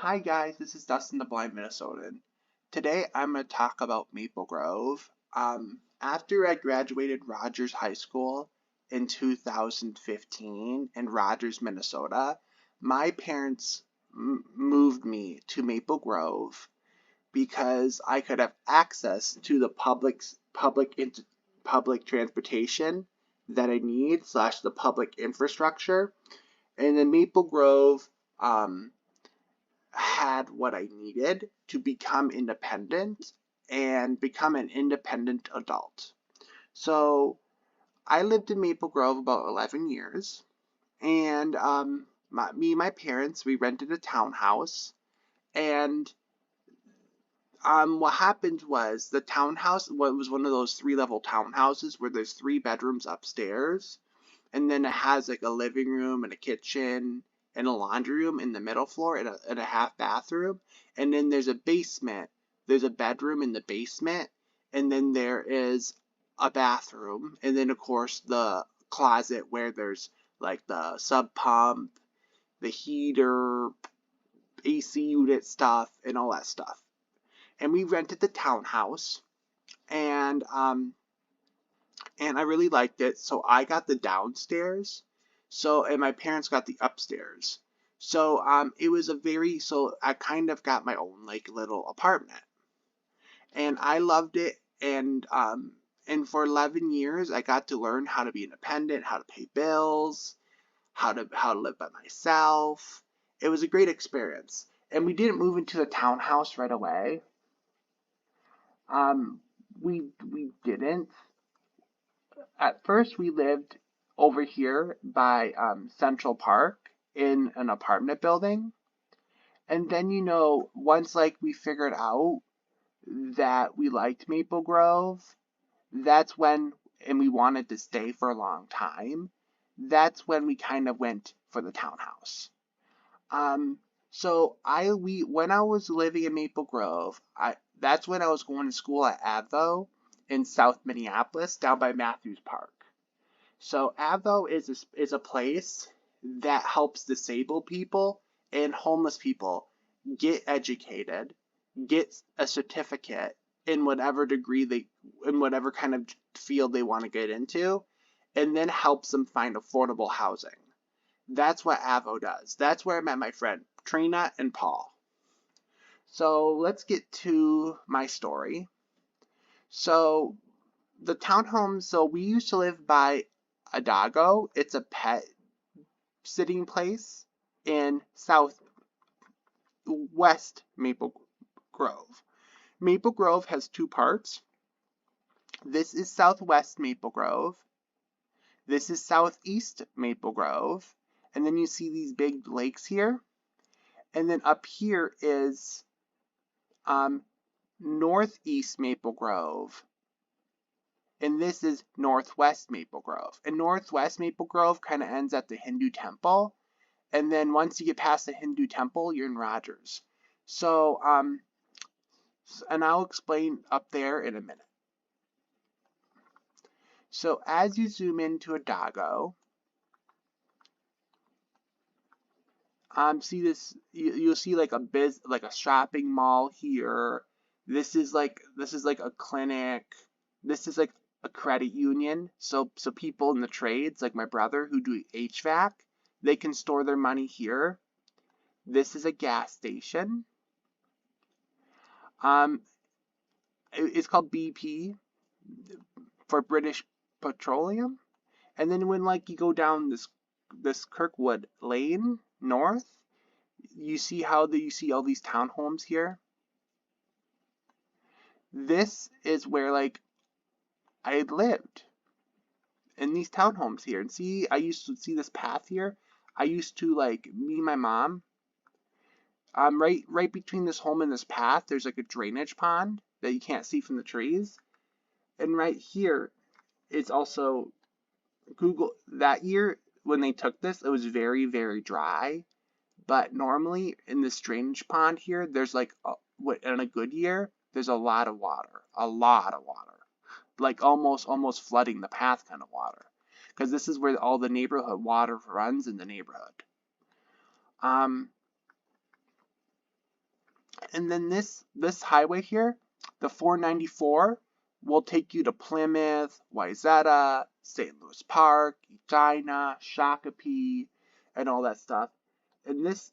Hi guys, this is Dustin the Blind Minnesotan. Today I'm going to talk about Maple Grove. After I graduated Rogers High School in 2015 in Rogers, Minnesota, my parents moved me to Maple Grove because I could have access to the public transportation that I need slash the public infrastructure. And in Maple Grove, um, had what I needed to become independent and become an independent adult. So I lived in Maple Grove about 11 years, and me and my parents, we rented a townhouse, and what happened was the townhouse was one of those three-level townhouses where there's three bedrooms upstairs, and then it has like a living room and a kitchen and a laundry room in the middle floor and a half bathroom. And then there's a basement. There's a bedroom in the basement. And then there is a bathroom. And then, of course, the closet where there's like the sub pump, the heater, AC unit stuff, and all that stuff. And we rented the townhouse. And I really liked it. So I got the downstairs. And my parents got the upstairs. It was so I kind of got my own like little apartment. And I loved it. And for 11 years I got to learn how to be independent, how to pay bills, how to live by myself. It was a great experience. And we didn't move into the townhouse right away. Um we didn't. At first, we lived over here by Central Park in an apartment building. And then, once like we figured out that we liked Maple Grove, that's when, and we wanted to stay for a long time, that's when we kind of went for the townhouse. When I was living in Maple Grove, that's when I was going to school at Advo in South Minneapolis, down by Matthews Park. So Advo is a place that helps disabled people and homeless people get educated, get a certificate in whatever kind of field they want to get into, and then helps them find affordable housing. That's what Advo does. That's where I met my friend Trina and Paul. So let's get to my story. So the townhome, so we used to live by a doggo. It's a pet sitting place in southwest Maple Grove. Maple Grove has two parts. This is southwest Maple Grove. This is southeast Maple Grove. And then you see these big lakes here. And then up here is northeast Maple Grove. And this is Northwest Maple Grove. And Northwest Maple Grove kind of ends at the Hindu temple. And then once you get past the Hindu temple, you're in Rogers. And I'll explain up there in a minute. So as you zoom into a doggo, see this, you'll see like a shopping mall here. This is like a clinic. This is like a credit union. So people in the trades, like my brother who do HVAC, they can store their money here. This is a gas station. It's called BP for British Petroleum. And then when like you go down this Kirkwood Lane north, you see all these townhomes here. This is where like I lived in these townhomes here. And see, I used to see this path here. I used to me and my mom. Right between this home and this path, there's like a drainage pond that you can't see from the trees. And right here, it's also Google. That year when they took this, it was very, very dry. But normally in this drainage pond here, there's in a good year, there's a lot of water, like almost flooding the path kind of water, because this is where all the neighborhood water runs in the neighborhood. And then this highway here, the 494, will take you to Plymouth, Wayzata, St. Louis Park, Edina, Shakopee, and all that stuff. And this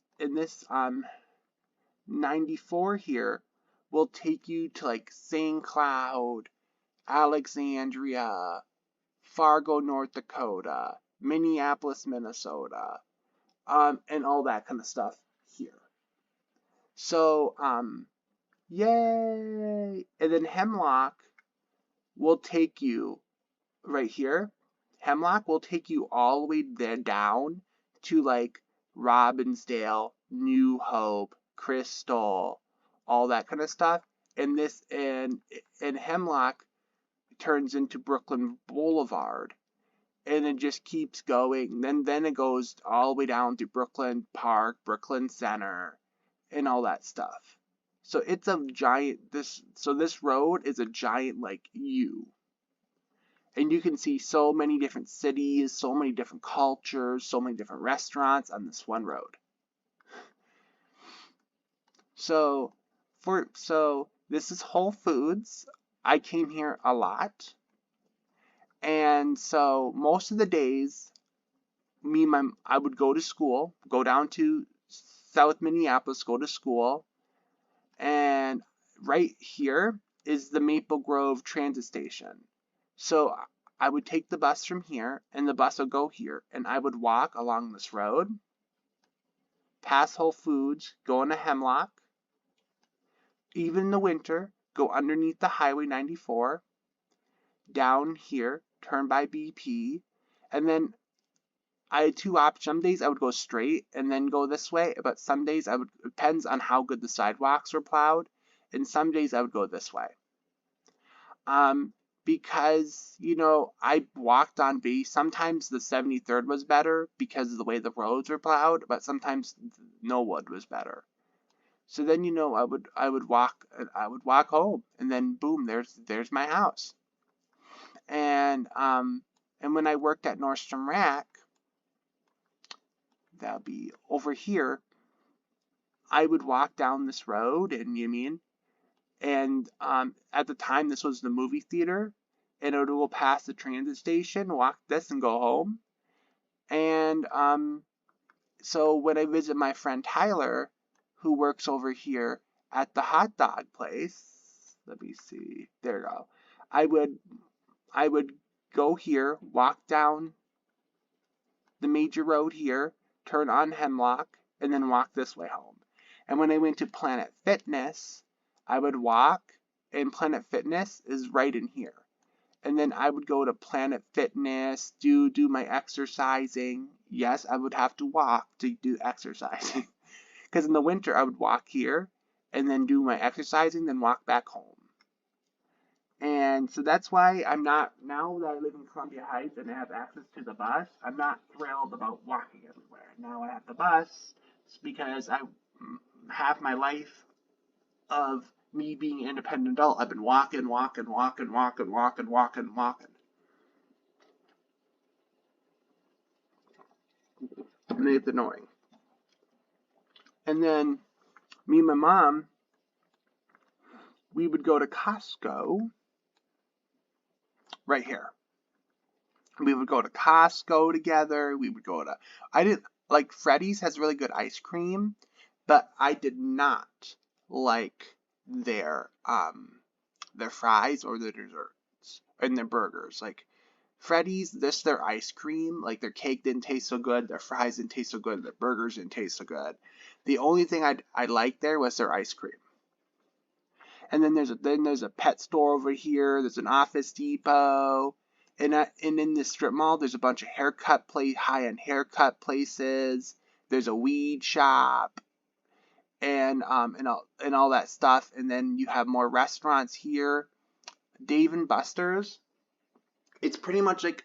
94 here will take you to like St. Cloud, Alexandria, Fargo, North Dakota, Minneapolis, Minnesota, and all that kind of stuff here. So, yay! And then Hemlock will take you right here. Hemlock will take you all the way there down to like Robbinsdale, New Hope, Crystal, all that kind of stuff. And Hemlock turns into Brooklyn Boulevard. And it just keeps going. Then it goes all the way down to Brooklyn Park, Brooklyn Center, and all that stuff. So it's a giant, this road is a giant like U. And you can see so many different cities, so many different cultures, so many different restaurants on this one road. So this is Whole Foods. I came here a lot. And so most of the days, I would go to school, go down to South Minneapolis, go to school. And right here is the Maple Grove transit station. So I would take the bus from here, and the bus would go here, and I would walk along this road, past Whole Foods, go into Hemlock, even in the winter, go underneath the Highway 94, down here, turn by BP, and then I had two options. Some days I would go straight and then go this way, but some days it depends on how good the sidewalks were plowed, and some days I would go this way. Because, I walked on B. Sometimes the 73rd was better because of the way the roads were plowed, but sometimes Knollwood was better. So then, I would walk home, and then boom, there's my house. And when I worked at Nordstrom Rack, that'll be over here, I would walk down this road, and at the time, this was the movie theater, and it would go past the transit station, walk this, and go home. And so when I visit my friend Tyler, who works over here at the hot dog place, let me see, there you go. I would go here, walk down the major road here, turn on Hemlock, and then walk this way home. And when I went to Planet Fitness, I would walk, and Planet Fitness is right in here. And then I would go to Planet Fitness, do my exercising. Yes, I would have to walk to do exercising. Because in the winter, I would walk here, and then do my exercising, then walk back home. And so that's why I'm not, now that I live in Columbia Heights and I have access to the bus, I'm not thrilled about walking everywhere. Now I have the bus because I have my life of me being an independent adult. I've been walking. And it's annoying. And then me and my mom, we would go to Costco right here. We would go to Costco together. We would go to, Freddy's has really good ice cream, but I did not like their fries or their desserts and their burgers. Like Freddy's, their ice cream, like their cake didn't taste so good, their fries didn't taste so good, their burgers didn't taste so good. The only thing I liked there was their ice cream. And then there's a pet store over here. There's an Office Depot, and in this strip mall, there's a bunch of high-end haircut places. There's a weed shop, and all that stuff. And then you have more restaurants here. Dave and Buster's. It's pretty much like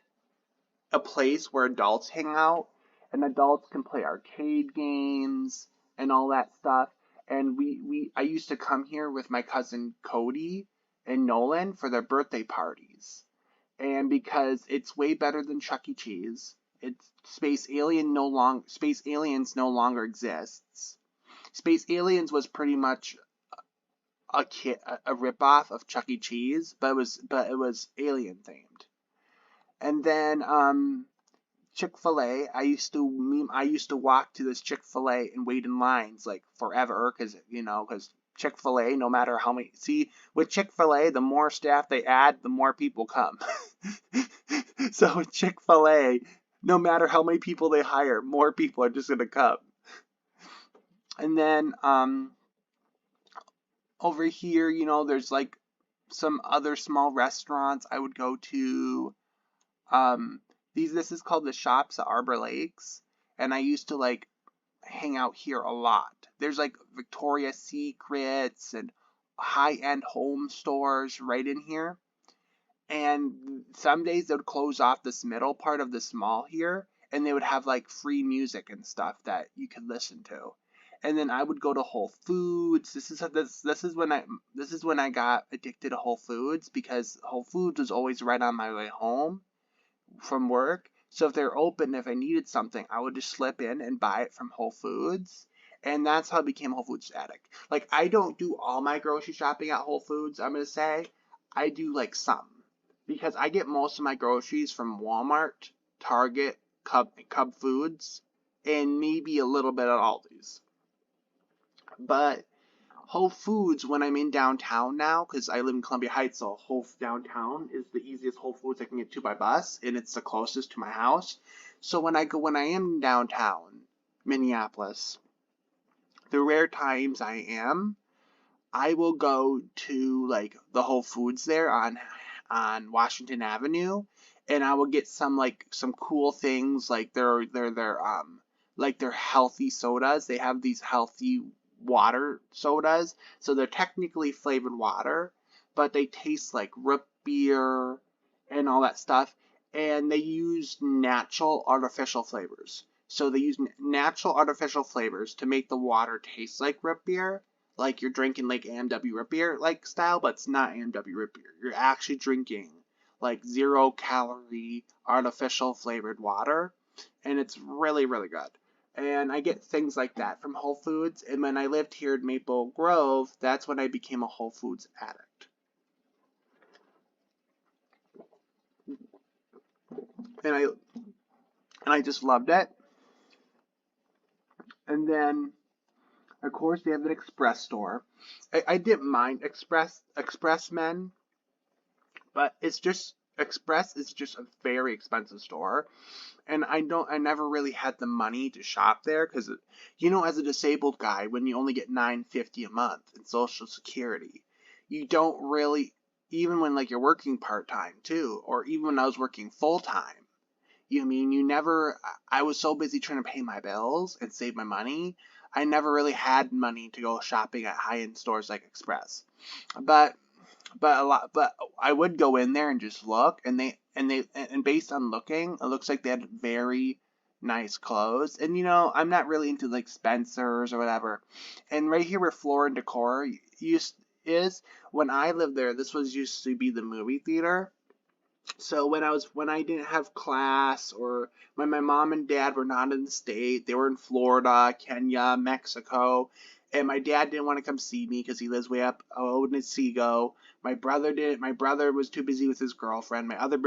a place where adults hang out, and adults can play arcade games and all that stuff. And I used to come here with my cousin Cody and Nolan for their birthday parties. And because it's way better than Chuck E. Cheese, Space Aliens no longer exists. Space Aliens was pretty much a ripoff of Chuck E. Cheese, but it was alien themed. And then Chick-fil-A, I used to walk to this Chick-fil-A and wait in lines like forever because Chick-fil-A, no matter how many, see, with Chick-fil-A, the more staff they add, the more people come. So with Chick-fil-A, no matter how many people they hire, more people are just gonna come. And then over here, there's like some other small restaurants I would go to. Um, this is called the Shops at Arbor Lakes, and I used to like hang out here a lot. There's like Victoria's Secrets and high-end home stores right in here. And some days they would close off this middle part of this mall here, and they would have like free music and stuff that you could listen to. And then I would go to Whole Foods. This is when I got addicted to Whole Foods because Whole Foods was always right on my way home from work. So if they're open, if I needed something, I would just slip in and buy it from Whole Foods. And that's how I became a Whole Foods addict. Like, I don't do all my grocery shopping at Whole Foods, I'm going to say. I do, like, some. Because I get most of my groceries from Walmart, Target, Cub Foods, and maybe a little bit at Aldi's. But Whole Foods, when I'm in downtown now, because I live in Columbia Heights, so downtown is the easiest Whole Foods I can get to by bus, and it's the closest to my house. So when I am downtown Minneapolis, the rare times I will go to like the Whole Foods there on Washington Avenue, and I will get some cool things like their healthy sodas. They have these healthy water sodas, so they're technically flavored water, but they taste like root beer and all that stuff, and they use natural artificial flavors. So they use natural artificial flavors to make the water taste like root beer, like you're drinking like AMW root beer like style, but it's not AMW root beer. You're actually drinking like 0-calorie artificial flavored water, and it's really, really good. And I get things like that from Whole Foods. And when I lived here in Maple Grove, that's when I became a Whole Foods addict. And I just loved it. And then, of course, they have an Express store. I didn't mind Expressmen, but Express is just a very expensive store. And I never really had the money to shop there because, as a disabled guy, when you only get $9.50 a month in Social Security, you don't really, even when like you're working part-time too, or even when I was working full-time, I was so busy trying to pay my bills and save my money, I never really had money to go shopping at high-end stores like Express. But but I would go in there and just look, and based on looking, it looks like they had very nice clothes. And I'm not really into like Spencer's or whatever. And right here where Floor and Decor is, when I lived there, this was used to be the movie theater. So when I didn't have class, or when my mom and dad were not in the state, they were in Florida, Kenya, Mexico, and my dad didn't want to come see me because he lives way up in Otsego. My brother didn't. My brother was too busy with his girlfriend. My other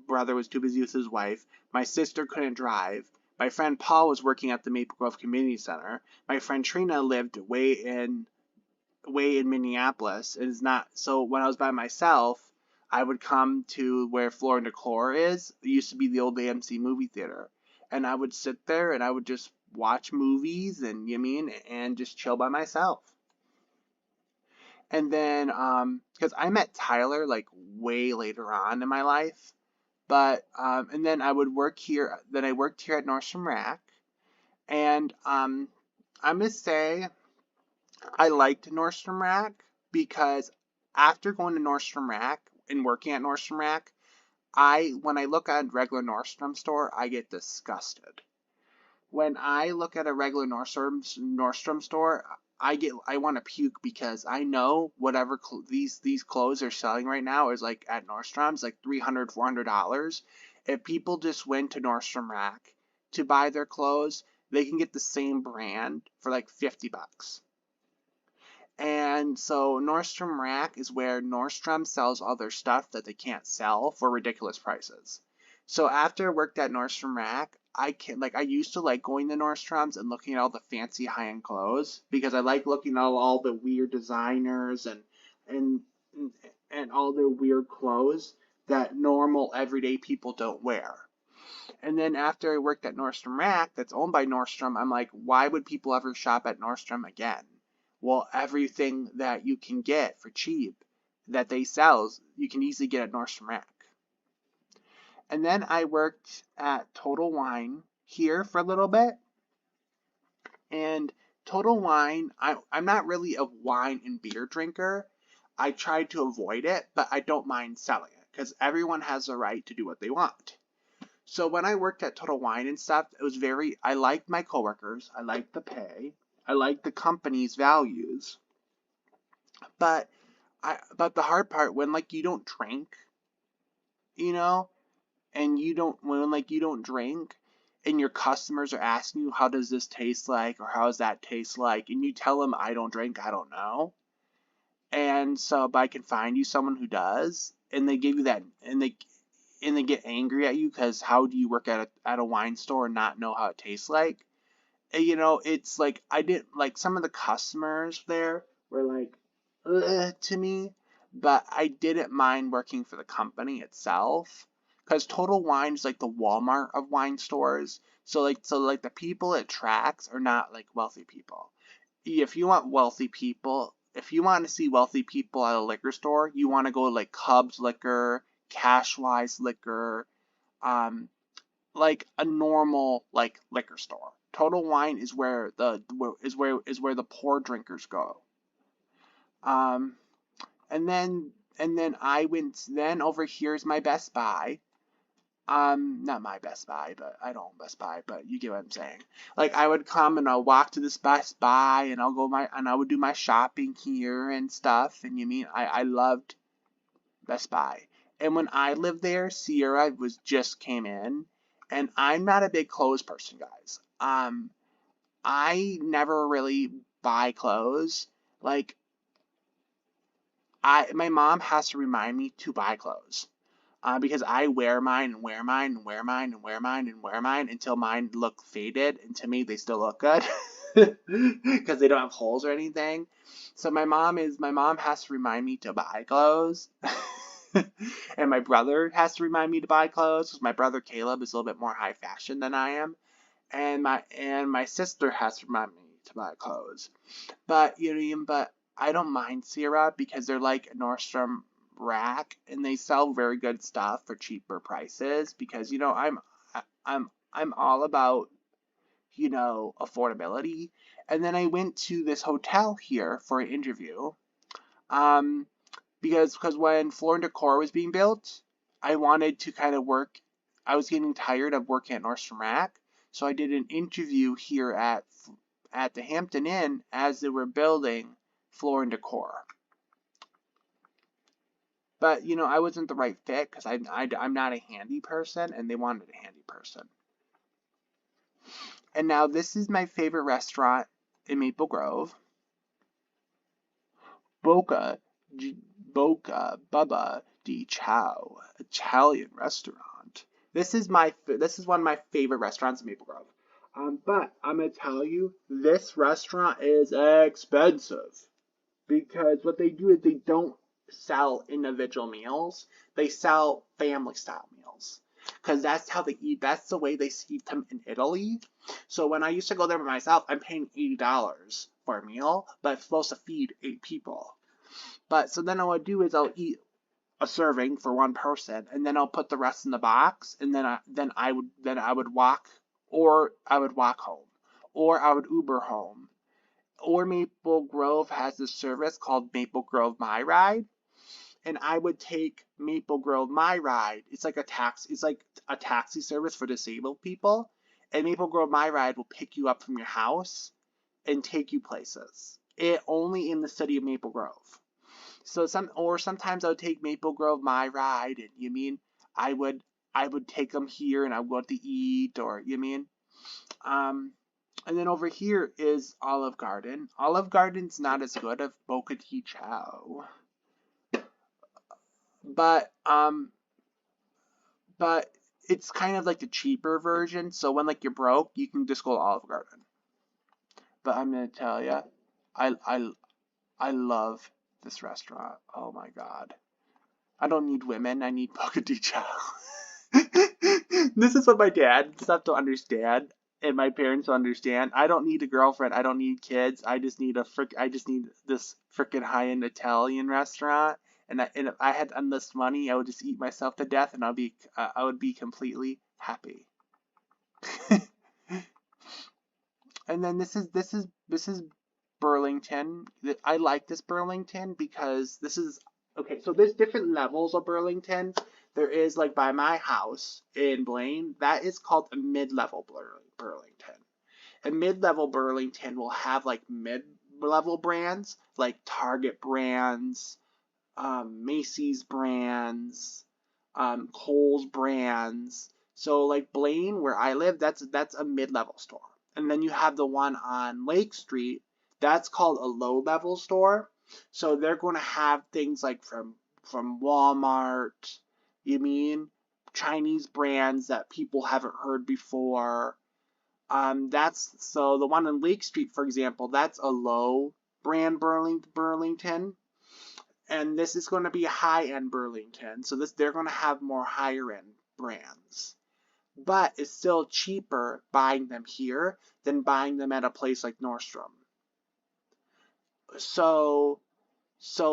brother was too busy with his wife. My sister couldn't drive. My friend Paul was working at the Maple Grove Community Center. My friend Trina lived way in Minneapolis. It is not so. When I was by myself, I would come to where Floor and Decor is. It used to be the old AMC movie theater. And I would sit there and I would just watch movies and just chill by myself. And then, because I met Tyler like way later on in my life. And then I would work here. Then I worked here at Nordstrom Rack. And I'm going to say I liked Nordstrom Rack because after going to Nordstrom Rack and working at Nordstrom Rack, when I look at a regular Nordstrom store, I get disgusted. When I look at a regular Nordstrom store, I want to puke because I know whatever these clothes are selling right now is like at Nordstrom's like $300-$400. If people just went to Nordstrom Rack to buy their clothes, they can get the same brand for like $50. And so Nordstrom Rack is where Nordstrom sells all their stuff that they can't sell for ridiculous prices. So after I worked at Nordstrom Rack, I used to like going to Nordstrom's and looking at all the fancy high-end clothes because I like looking at all the weird designers and and all their weird clothes that normal everyday people don't wear. And then after I worked at Nordstrom Rack, that's owned by Nordstrom, I'm like, why would people ever shop at Nordstrom again? Well, everything that you can get for cheap that they sell, you can easily get at Nordstrom Rack. And then I worked at Total Wine here for a little bit. And Total Wine, I'm not really a wine and beer drinker. I try to avoid it, but I don't mind selling it because everyone has the right to do what they want. So when I worked at Total Wine and stuff, it was I liked my coworkers, I liked the pay, I liked the company's values. But but the hard part when like you don't drink, you know, and you don't drink and your customers are asking you how does this taste like or how does that taste like and you tell them I don't drink, I don't know. And so but I can find you someone who does and they give you that and they get angry at you because how do you work at a wine store and not know how it tastes like? And, it's like I didn't like some of the customers there were like to me, but I didn't mind working for the company itself because Total Wine is like the Walmart of wine stores. So the people it tracks are not like wealthy people. If you want wealthy people, if you want to see wealthy people at a liquor store, you want to go to like Cubs Liquor, Cashwise Liquor, um, like a normal like liquor store. Total Wine is where the poor drinkers go. Um, and then I went. Then over here is my Best Buy. Not my Best Buy, but I don't own Best Buy, but you get what I'm saying. Like I would come and I'll walk to this Best Buy and I would do my shopping here and stuff. And you mean I loved Best Buy. And when I lived there, Sierra was just came in, and I'm not a big clothes person, guys. I never really buy clothes. Like my mom has to remind me to buy clothes. Because I wear mine and wear mine and wear mine and wear mine and wear mine until mine look faded, and to me they still look good because they don't have holes or anything. So my mom has to remind me to buy clothes, and my brother has to remind me to buy clothes because my brother Caleb is a little bit more high fashion than I am, and my sister has to remind me to buy clothes. But but I don't mind Sierra because they're like Nordstrom Rack and they sell very good stuff for cheaper prices because I'm all about affordability. And then I went to this hotel here for an interview. Um because when Floor and Decor was being built, I wanted to kind of work. I was getting tired of working at Nordstrom Rack, so I did an interview here at the Hampton Inn as they were building Floor and Decor. But I wasn't the right fit because I'm not a handy person, and they wanted a handy person. And now this is my favorite restaurant in Maple Grove, Boca Boca Bubba di Ciao Italian restaurant. This is one of my favorite restaurants in Maple Grove. But I'm gonna tell you, this restaurant is expensive because what they do is they don't sell individual meals. They sell family style meals because that's how they eat. That's the way they eat them in Italy. So when I used to go there by myself, I'm paying $80 for a meal, but it's supposed to feed 8 people. But so then what I'll do is I'll eat a serving for one person, and then I'll put the rest in the box, and then I would walk, or I would walk home, or I would Uber home. Or Maple Grove has this service called Maple Grove My Ride, and I would take Maple Grove My Ride. It's like a taxi service for disabled people, and Maple Grove My Ride will pick you up from your house and take you places. It only in the city of Maple Grove. So sometimes I would take Maple Grove My Ride, and I would I would take them here and I would go out to eat, or um And then over here is Olive Garden. Olive Garden's not as good as Boca di Ciao, but but it's kind of like the cheaper version. So when like you're broke, you can just go to Olive Garden. But I'm gonna tell you, I I I love this restaurant. Oh my god. I don't need women. I need Boca di Ciao. This is what my dad stuff to understand, and my parents to understand. I don't need a girlfriend. I don't need kids. I just need this freaking high-end Italian restaurant. And if I had endless money, I would just eat myself to death, and I would be completely happy. And then this is Burlington. I like this Burlington because this is okay. So there's different levels of Burlington. There is like by my house in Blaine, that is called a mid-level Burlington. A mid-level Burlington will have like mid-level brands like Target brands, Macy's brands, Kohl's brands. So like Blaine, where I live, that's a mid-level store. And then you have the one on Lake Street, that's called a low-level store. So they're going to have things like from Walmart, you mean Chinese brands that people haven't heard before. That's so the one on Lake Street, for example, that's a low brand Burlington, and this is going to be a high-end Burlington. So they're going to have more higher-end brands, but it's still cheaper buying them here than buying them at a place like Nordstrom. So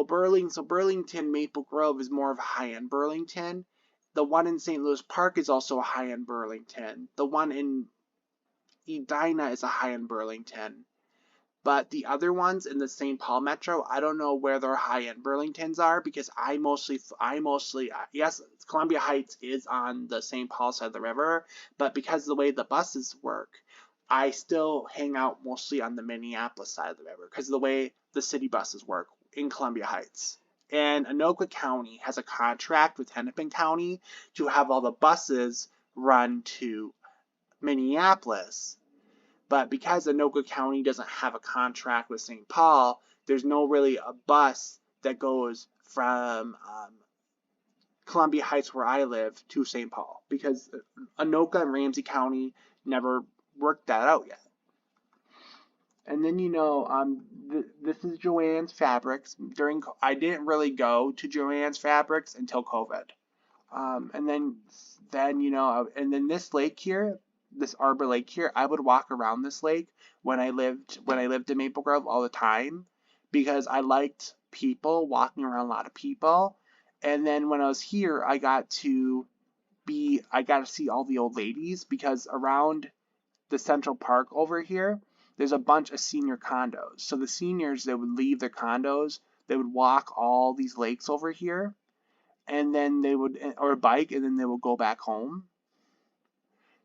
Burlington Maple Grove is more of a high-end Burlington. The one in St. Louis Park is also a high-end Burlington. The one in Edina is a high-end Burlington. But the other ones in the St. Paul Metro, I don't know where their high-end Burlingtons are because yes, Columbia Heights is on the St. Paul side of the river, but because of the way the buses work, I still hang out mostly on the Minneapolis side of the river because of the way the city buses work in Columbia Heights. And Anoka County has a contract with Hennepin County to have all the buses run to Minneapolis. But because Anoka County doesn't have a contract with St. Paul, there's no really a bus that goes from Columbia Heights, where I live, to St. Paul because Anoka and Ramsey County never worked that out yet. And then this is Joann's Fabrics. I didn't really go to Joann's Fabrics until COVID. And then this lake here, this Arbor Lake here, I would walk around this lake when I lived in Maple Grove all the time because I liked people, walking around a lot of people. And then when I was here, I got to see all the old ladies because around the Central Park over here, there's a bunch of senior condos. So the seniors, they would leave their condos, they would walk all these lakes over here, and then or bike, and then they would go back home.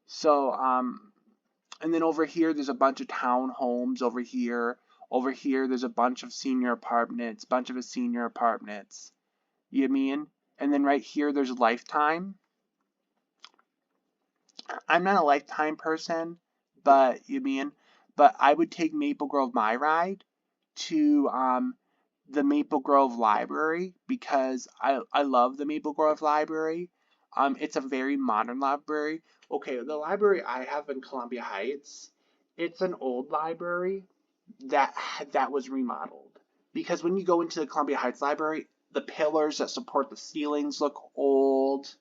So, and then over here, there's a bunch of townhomes over here. Over here, there's a bunch of senior apartments, You mean? And then right here, there's Lifetime. I'm not a Lifetime person, but I would take Maple Grove My Ride to the Maple Grove Library because I love the Maple Grove Library. It's a very modern library. Okay, the library I have in Columbia Heights, it's an old library that was remodeled. Because when you go into the Columbia Heights Library, the pillars that support the ceilings look old,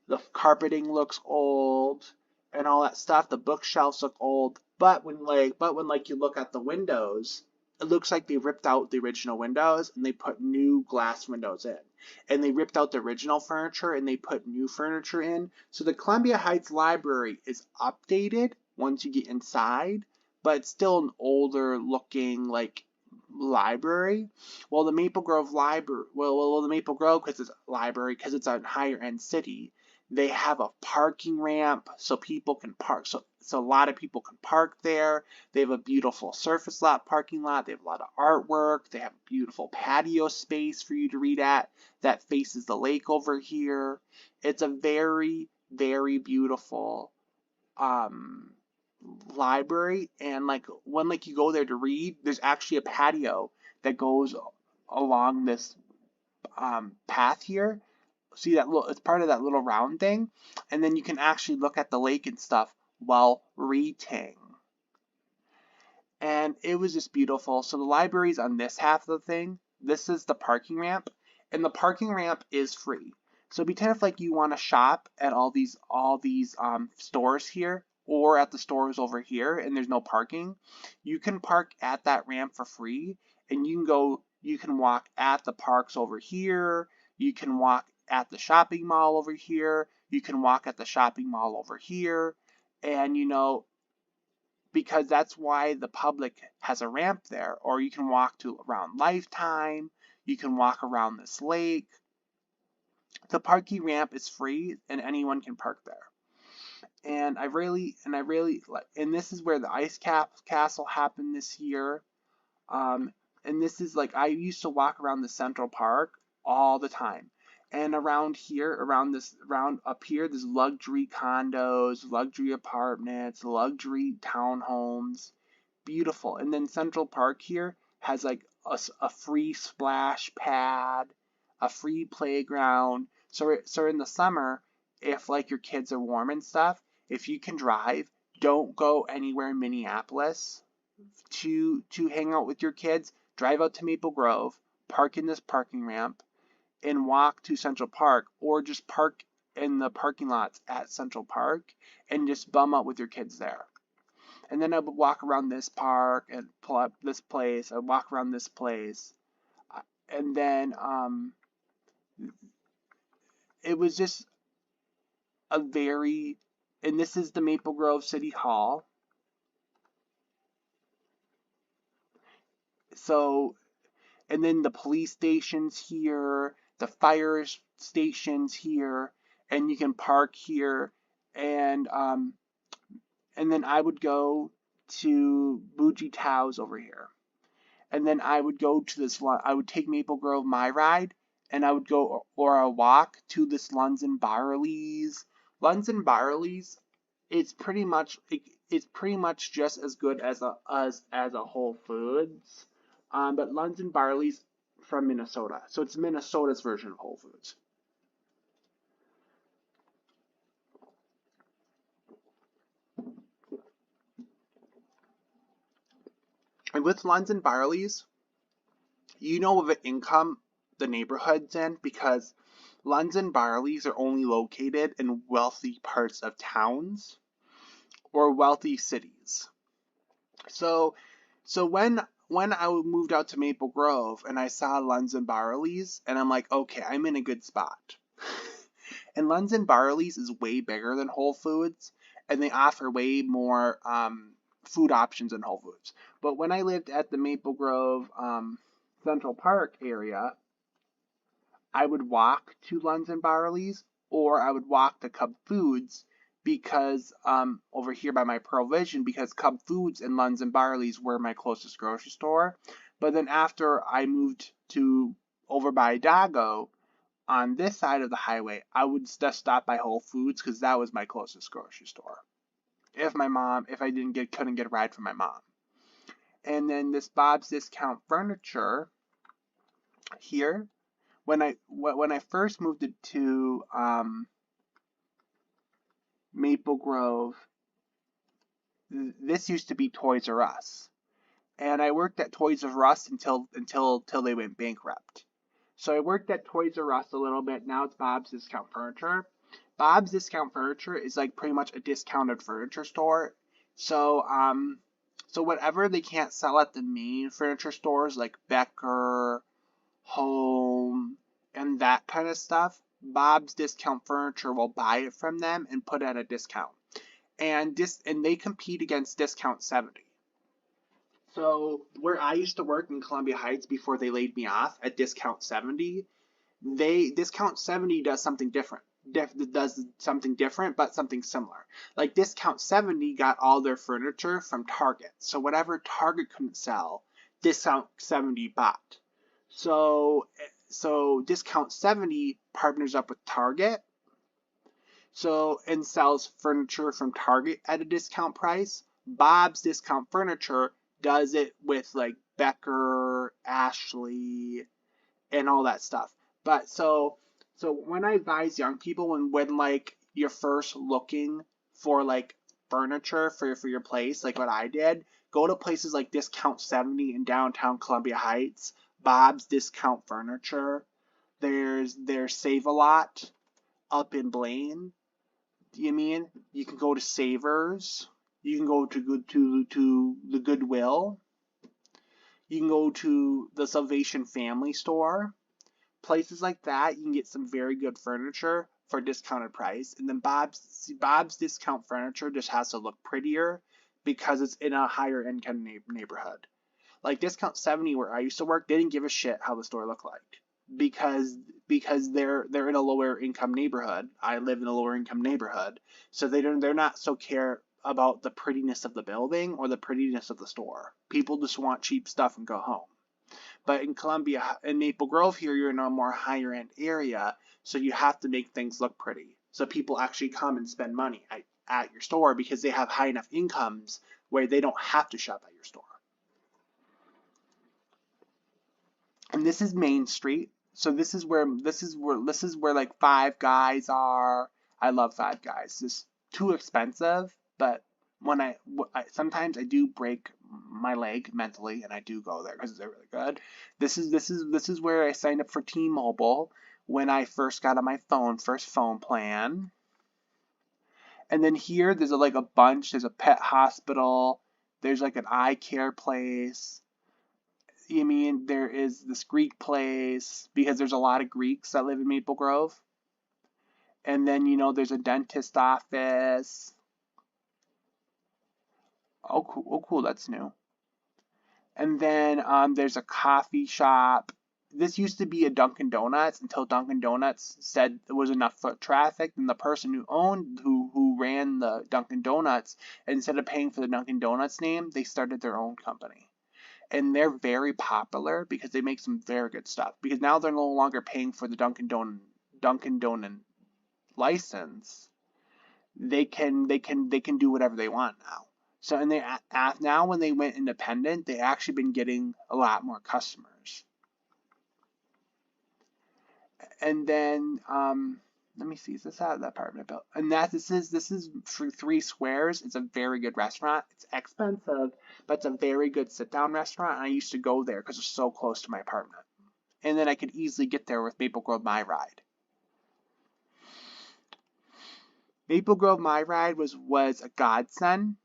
the carpeting looks old, and all that stuff. The bookshelves look old, but when you look at the windows, it looks like they ripped out the original windows and they put new glass windows in. And they ripped out the original furniture and they put new furniture in. So the Columbia Heights Library is updated once you get inside, but it's still an older looking like library. Well, the Maple Grove Library, the Maple Grove, because it's a library, because it's a higher end city, they have a parking ramp so people can park. So a lot of people can park there. They have a beautiful surface lot parking lot. They have a lot of artwork. They have a beautiful patio space for you to read at that faces the lake over here. It's a very, very beautiful library, and like when like you go there to read, there's actually a patio that goes along this path here. See that little, it's part of that little round thing, and then you can actually look at the lake and stuff while reading. And it was just beautiful. So the library's on this half of the thing. This is the parking ramp, and the parking ramp is free. So it'd be kind of like you want to shop at all these stores here or at the stores over here, and there's no parking. You can park at that ramp for free, and you can go. You can walk at the parks over here. You can walk at the shopping mall over here. You can walk at the shopping mall over here, and because that's why the public has a ramp there. Or you can walk to around Lifetime. You can walk around this lake. The parking ramp is free and anyone can park there. And this is where the ice cap castle happened this year. And this is like, I used to walk around the Central Park all the time. And around here, around up here, there's luxury condos, luxury apartments, luxury townhomes. Beautiful. And then Central Park here has like a free splash pad, a free playground. So in the summer, if like your kids are warm and stuff, if you can drive, don't go anywhere in Minneapolis to hang out with your kids. Drive out to Maple Grove, park in this parking ramp, and walk to Central Park, or just park in the parking lots at Central Park and just bum out with your kids there. And then I would walk around this park and pull up this place. I'd walk around this place. And then it was just a very, and this is the Maple Grove City Hall. So, and then the police stations here, the fire stations here, and you can park here. And then I would go to Bougie Taos over here. And then I would go to this, I would take Maple Grove my ride, and I would go or a walk to this Lunds and Barley's. Lunds and Barley's, it's pretty much just as good as a Whole Foods. But Lunds and Barley's from Minnesota, so it's Minnesota's version of Whole Foods. And with Lunds and Barley's, you know what income the neighborhood's in, because Lunds and Barley's are only located in wealthy parts of towns or wealthy cities. So when I moved out to Maple Grove and I saw Lunds and Barley's, and I'm like, okay, I'm in a good spot. And Lunds and Barley's is way bigger than Whole Foods, and they offer way more food options than Whole Foods. But when I lived at the Maple Grove Central Park area, I would walk to Lunds and Barley's, or I would walk to Cub Foods, because over here by my Pearl Vision, because Cub Foods and Lunds and Barley's were my closest grocery store. But then after I moved to over by Dago, on this side of the highway, I would just stop by Whole Foods because that was my closest grocery store. If I couldn't get a ride from my mom. And then this Bob's Discount Furniture here, when I first moved it to Maple Grove, this used to be Toys R Us, and I worked at Toys R Us until they went bankrupt. So I worked at Toys R Us a little bit. Now it's Bob's Discount Furniture. Bob's Discount Furniture is like pretty much a discounted furniture store. So whatever they can't sell at the main furniture stores like Becker, Home, and that kind of stuff, Bob's Discount Furniture will buy it from them and put it at a discount. And they compete against Discount 70. So where I used to work in Columbia Heights before they laid me off at Discount 70, Discount 70 does something different. But something similar. Like Discount 70 got all their furniture from Target. So whatever Target couldn't sell, Discount 70 bought. So Discount 70 partners up with Target, and sells furniture from Target at a discount price, Bob's Discount Furniture does it with like Becker, Ashley, and all that stuff. But so when I advise young people when like you're first looking for like furniture for your place, like what I did, go to places like Discount 70 in downtown Columbia Heights, Bob's Discount Furniture. There's Save a Lot up in Blaine. You mean you can go to Savers, you can go to the Goodwill, you can go to the Salvation Family Store. Places like that, you can get some very good furniture for a discounted price. And then Bob's Discount Furniture just has to look prettier because it's in a higher income neighborhood. Like Discount 70 where I used to work, they didn't give a shit how the store looked like because they're in a lower income neighborhood. I live in a lower income neighborhood, so they're not so care about the prettiness of the building or the prettiness of the store. People just want cheap stuff and go home. But in Columbia, in Maple Grove here, you're in a more higher end area, so you have to make things look pretty. So people actually come and spend money at your store because they have high enough incomes where they don't have to shop at your store. And this is Main Street. So this is where like Five Guys are. I love Five Guys. It's too expensive, but sometimes I do break my leg mentally, and I do go there because they're really good. This is where I signed up for T-Mobile when I first got on my first phone plan. And then here there's like a bunch. There's a pet hospital. There's like an eye care place. You mean there is this Greek place because there's a lot of Greeks that live in Maple Grove. And then there's a dentist office. Oh, cool. Oh, cool. That's new. And then there's a coffee shop. This used to be a Dunkin' Donuts until Dunkin' Donuts said there was enough foot traffic. And the person who ran the Dunkin' Donuts, instead of paying for the Dunkin' Donuts name, they started their own company. And they're very popular because they make some very good stuff. Because now they're no longer paying for the Dunkin' Donut license. They can do whatever they want now. So and now when they went independent, they actually been getting a lot more customers. And then let me see, is this out of the apartment built? And this is for 3 Squares. It's a very good restaurant. It's expensive, but it's a very good sit-down restaurant. And I used to go there because it's so close to my apartment. And then I could easily get there with Maple Grove My Ride. Maple Grove My Ride was a godsend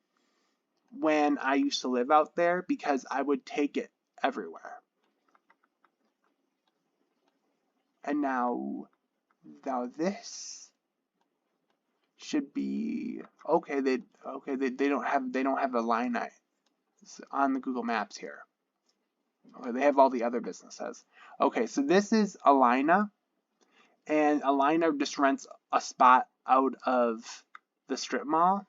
when I used to live out there because I would take it everywhere. And now this should be okay. They don't have a line on the Google Maps here. Okay, they have all the other businesses. Okay, so this is Alina, and Alina just rents a spot out of the strip mall.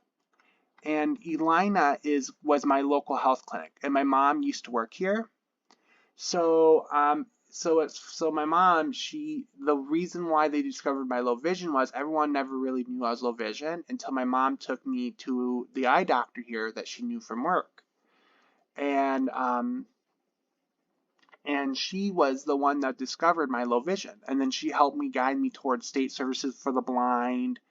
And Elina was my local health clinic, and my mom used to work here. So my mom, the reason why they discovered my low vision was everyone never really knew I was low vision until my mom took me to the eye doctor here that she knew from work. And she was the one that discovered my low vision. And then she helped me guide me towards state services for the blind.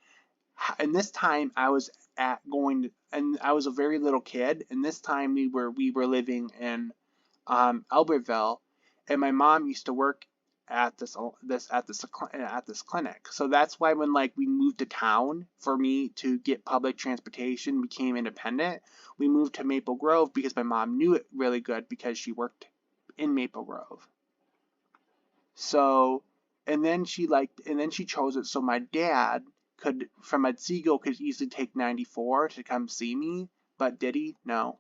And this time I was and I was a very little kid. And this time we were living in Albertville, and my mom used to work at this clinic. So that's why when we moved to town for me to get public transportation, became independent, we moved to Maple Grove because my mom knew it really good because she worked in Maple Grove. So and then she chose it so my dad from Otsego could easily take 94 to come see me, but did he? No.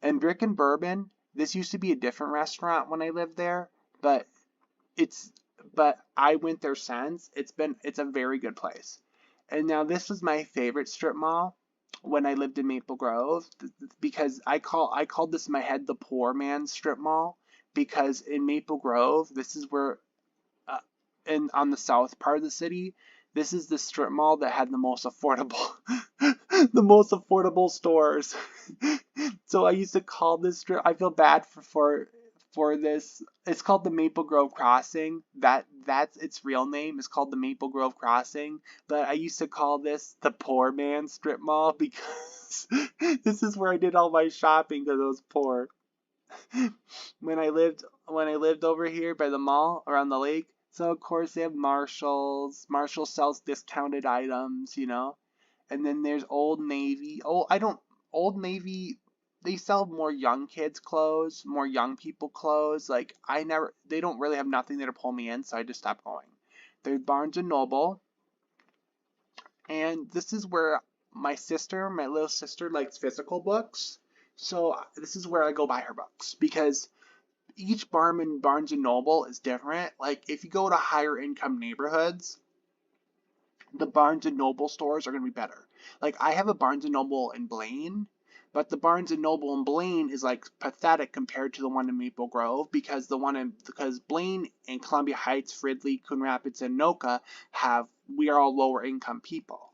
And Brick and Bourbon, this used to be a different restaurant when I lived there, but I went there since. It's a very good place. And now this was my favorite strip mall when I lived in Maple Grove because I called this in my head the poor man's strip mall because in Maple Grove, this is where and on the south part of the city, This is the strip mall that had the most affordable, the most affordable stores. So I used to call this strip. I feel bad for this. It's called the Maple Grove Crossing. That's its real name. It's called the Maple Grove Crossing. But I used to call this the poor man strip mall because this is where I did all my shopping because I was poor. When I lived over here by the mall around the lake, so of course they have Marshalls. Marshall sells discounted items, And then there's Old Navy. Oh, I don't Old Navy, they sell more young kids clothes, more young people clothes. Like they don't really have nothing there to pull me in, so I just stopped going. There's Barnes and Noble, and this is where my little sister likes physical books. So this is where I go buy her books because each Barnes and Noble is different. Like if you go to higher income neighborhoods, the Barnes and Noble stores are going to be better. Like I have a Barnes and Noble in Blaine, but the Barnes and Noble in Blaine is like pathetic compared to the one in Maple Grove because Blaine and Columbia Heights, Fridley, Coon Rapids, and Noka we are all lower income people.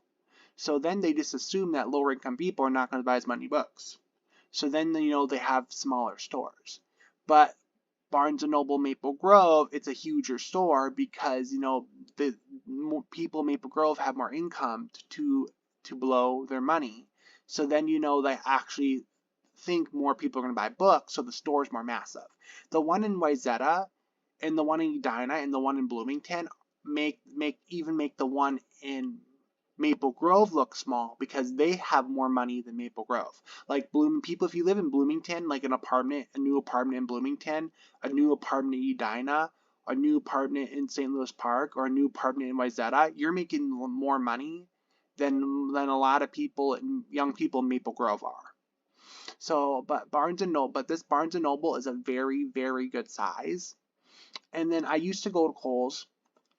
So then they just assume that lower income people are not going to buy as many books. So then they have smaller stores. But Barnes and Noble Maple Grove, it's a huger store because the people in Maple Grove have more income to blow their money. So then they actually think more people are going to buy books, so the store is more massive. The one in Wayzata and the one in Edina and the one in Bloomington make the one in Maple Grove look small because they have more money than Maple Grove. Like people, if you live in Bloomington, like a new apartment in Bloomington, a new apartment in Edina, a new apartment in St. Louis Park, or a new apartment in Wayzata, you're making more money than a lot of people and young people in Maple Grove are. So, but this Barnes and Noble is a very, very good size. And then I used to go to Kohl's.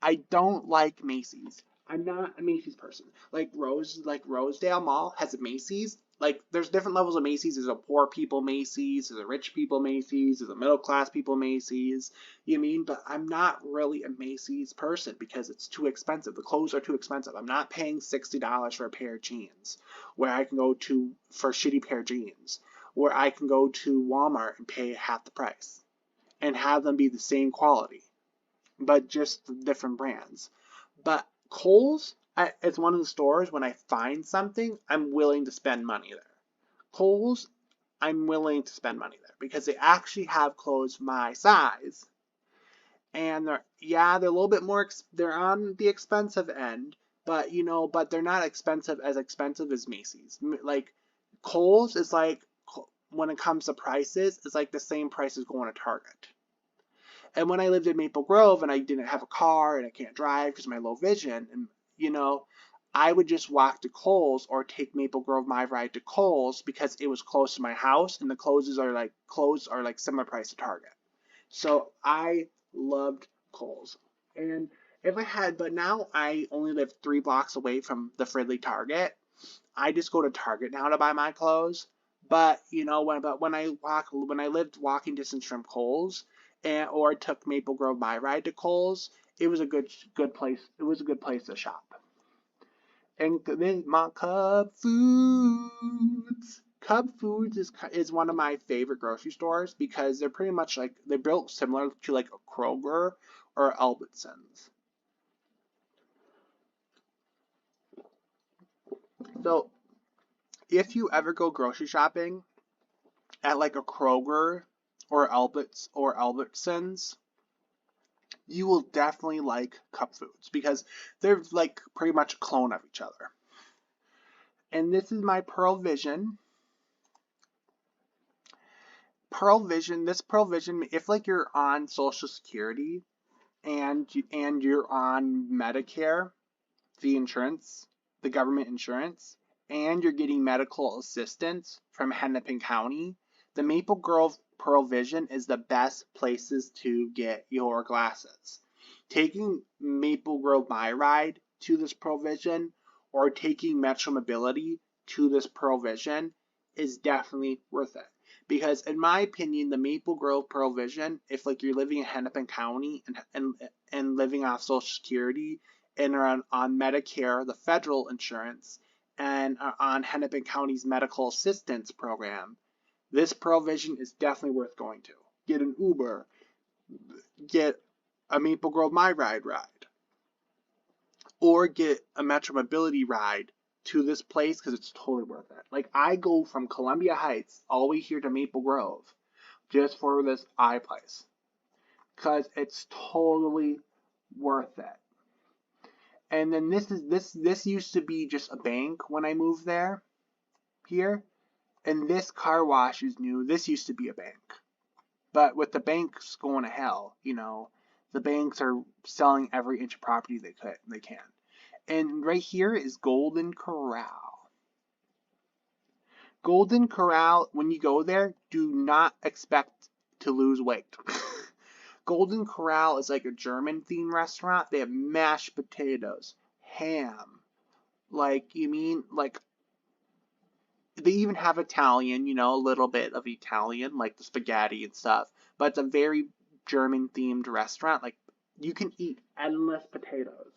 I don't like Macy's. I'm not a Macy's person. Like Rosedale Mall has a Macy's. Like there's different levels of Macy's. There's a poor people Macy's, there's a rich people Macy's, there's a middle class people Macy's. You know what I mean? But I'm not really a Macy's person because it's too expensive. The clothes are too expensive. I'm not paying $60 for a pair of jeans where I can go to for a shitty pair of jeans. Where I can go to Walmart and pay half the price and have them be the same quality, but just different brands. But Kohl's, it's one of the stores when I find something, I'm willing to spend money there. Kohl's, I'm willing to spend money there because they actually have clothes my size. And they're a little bit more, they're on the expensive end, but they're not expensive as Macy's. Like Kohl's is like, when it comes to prices, it's like the same price as going to Target. And when I lived in Maple Grove and I didn't have a car and I can't drive because of my low vision, and I would just walk to Kohl's or take Maple Grove my ride to Kohl's because it was close to my house and the clothes are like similar price to Target. So I loved Kohl's. And but now I only live 3 blocks away from the Fridley Target. I just go to Target now to buy my clothes. But when I lived walking distance from Kohl's, or took Maple Grove my ride to Kohl's, it was a good place. It was a good place to shop. And then my Cub Foods. Cub Foods is one of my favorite grocery stores because they're pretty much they're built similar to like a Kroger or Albertsons. So if you ever go grocery shopping at like a Kroger or Albertsons, you will definitely like Cup Foods because they're like pretty much a clone of each other. And this is my Pearl Vision. This Pearl Vision, if like you're on Social Security and you're on Medicare, the government insurance, and you're getting medical assistance from Hennepin County, the Maple Grove Pearl Vision is the best places to get your glasses. Taking Maple Grove My Ride to this Pearl Vision or taking Metro Mobility to this Pearl Vision is definitely worth it. Because in my opinion, the Maple Grove Pearl Vision, if like you're living in Hennepin County and living off Social Security and are on Medicare, the federal insurance, and are on Hennepin County's medical assistance program, this provision is definitely worth going to. Get an Uber, get a Maple Grove My Ride ride, or get a Metro Mobility ride to this place because it's totally worth it. Like, I go from Columbia Heights all the way here to Maple Grove just for this place because it's totally worth it. And then this used to be just a bank when I moved there here, and this car wash is new. This used to be a bank. But with the banks going to hell, the banks are selling every inch of property they can. And right here is Golden Corral. Golden Corral, when you go there, do not expect to lose weight. Golden Corral is like a German themed restaurant. They have mashed potatoes, ham. Like, they even have Italian, a little bit of Italian, like the spaghetti and stuff. But it's a very German themed restaurant. Like, you can eat endless potatoes,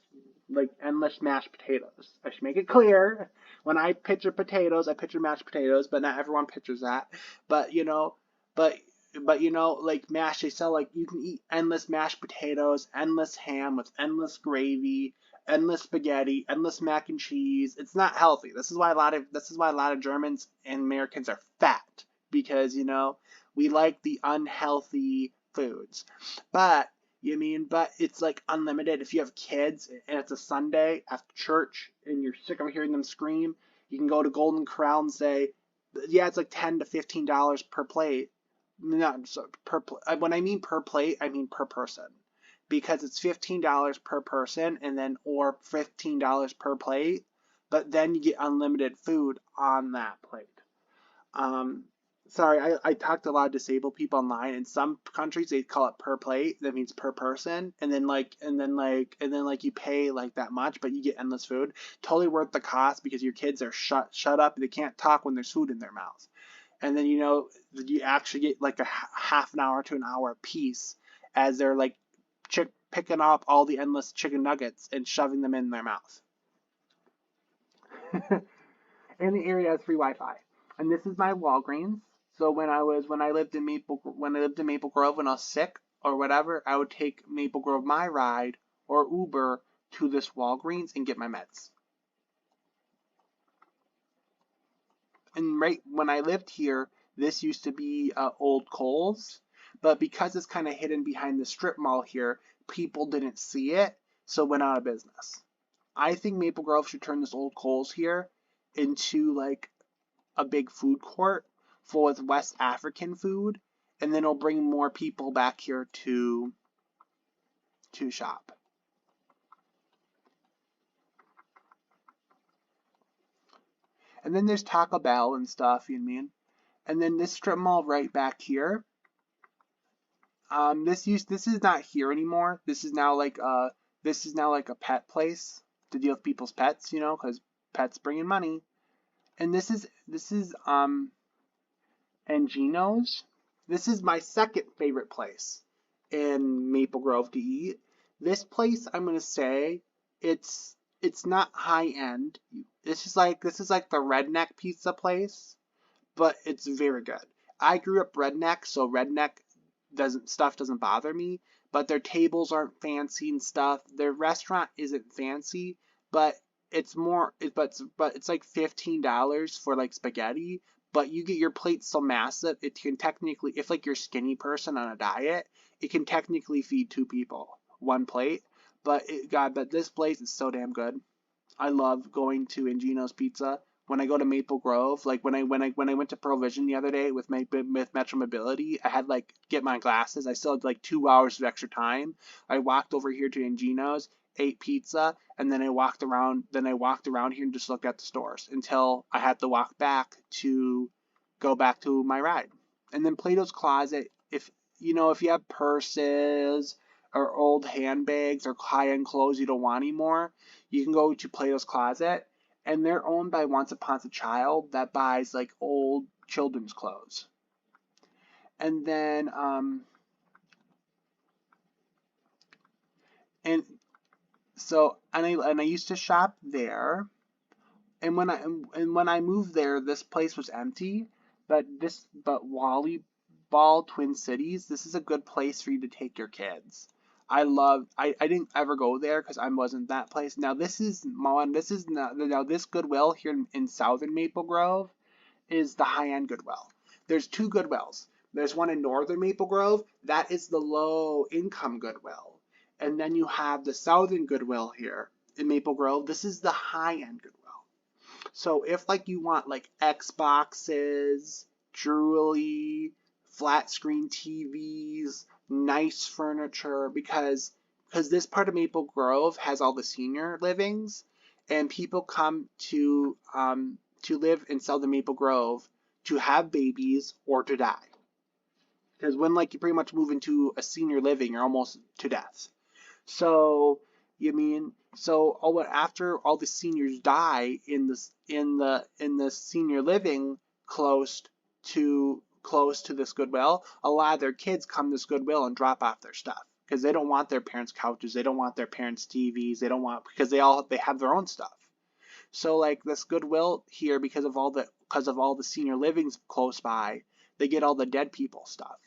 like endless mashed potatoes. I should make it clear. When I picture potatoes, I picture mashed potatoes, but not everyone pictures that. But but like mashed, they sell like you can eat endless mashed potatoes, endless ham with endless gravy, endless spaghetti, endless mac and cheese. It's not healthy. This is why a lot of Germans and Americans are fat because we like the unhealthy foods. But but it's like unlimited. If you have kids and it's a Sunday after church and you're sick of hearing them scream, you can go to Golden Corral and say, yeah, it's like $10 to $15 per plate. Not so when I mean per plate, I mean per person, because it's $15 per person and then or $15 per plate, but then you get unlimited food on that plate. Um, Sorry, I talked to a lot of disabled people online. In some countries, they call it per plate. That means per person, and then you pay like that much, but you get endless food. Totally worth the cost because your kids are shut up. They can't talk when there's food in their mouth. And then you actually get like a half an hour to an hour piece as they're like picking up all the endless chicken nuggets and shoving them in their mouth. And the area has free Wi-Fi. And this is my Walgreens. So when I lived in Maple Grove when I was sick or whatever, I would take Maple Grove My Ride or Uber to this Walgreens and get my meds. And right when I lived here, this used to be Old Kohl's, but because it's kind of hidden behind the strip mall here, people didn't see it, so it went out of business. I think Maple Grove should turn this Old Kohl's here into like a big food court full of West African food, and then it'll bring more people back here to shop. And then there's Taco Bell and stuff, you mean? And then this strip mall right back here. This is not here anymore. This is now like a pet place to deal with people's pets, because pets bring in money. And this is Angino's. This is my second favorite place in Maple Grove to eat. This place, I'm gonna say, it's not high end. This is like the redneck pizza place, but it's very good. I grew up redneck, so redneck doesn't bother me, but their tables aren't fancy and stuff. Their restaurant isn't fancy, but it's like $15 for like spaghetti, but you get your plate so massive it can technically, if like you're a skinny person on a diet, it can technically feed two people one plate. But this place is so damn good. I love going to Angino's Pizza. When I go to Maple Grove, like when I went to Provision the other day with Metro Mobility, I had like get my glasses. I still had like 2 hours of extra time. I walked over here to Angino's, ate pizza, and then I walked around. Then I walked around here and just looked at the stores until I had to walk back to go back to my ride. And then Plato's Closet. If you have purses or old handbags or high-end clothes you don't want anymore, you can go to Plato's Closet, and they're owned by Once Upon a Child that buys like old children's clothes. And then and So and I used to shop there. And when I moved there, this place was empty. But Volleyball Twin Cities, this is a good place for you to take your kids. I didn't ever go there because I wasn't that place. Now this Goodwill here in southern Maple Grove is the high-end Goodwill. There's two Goodwills. There's one in northern Maple Grove. That is the low-income Goodwill. And then you have the southern Goodwill here in Maple Grove. This is the high-end Goodwill. So if like you want like Xboxes, jewelry, flat screen TVs, nice furniture, because this part of Maple Grove has all the senior livings, and people come to live in Southern Maple Grove to have babies or to die. Because when like you pretty much move into a senior living, you're almost to death. So after all the seniors die in the senior living close to this Goodwill, a lot of their kids come to this Goodwill and drop off their stuff because they don't want their parents' couches, they don't want their parents' TVs, they don't want because they have their own stuff. So like this Goodwill here, because of all the senior livings close by, they get all the dead people stuff.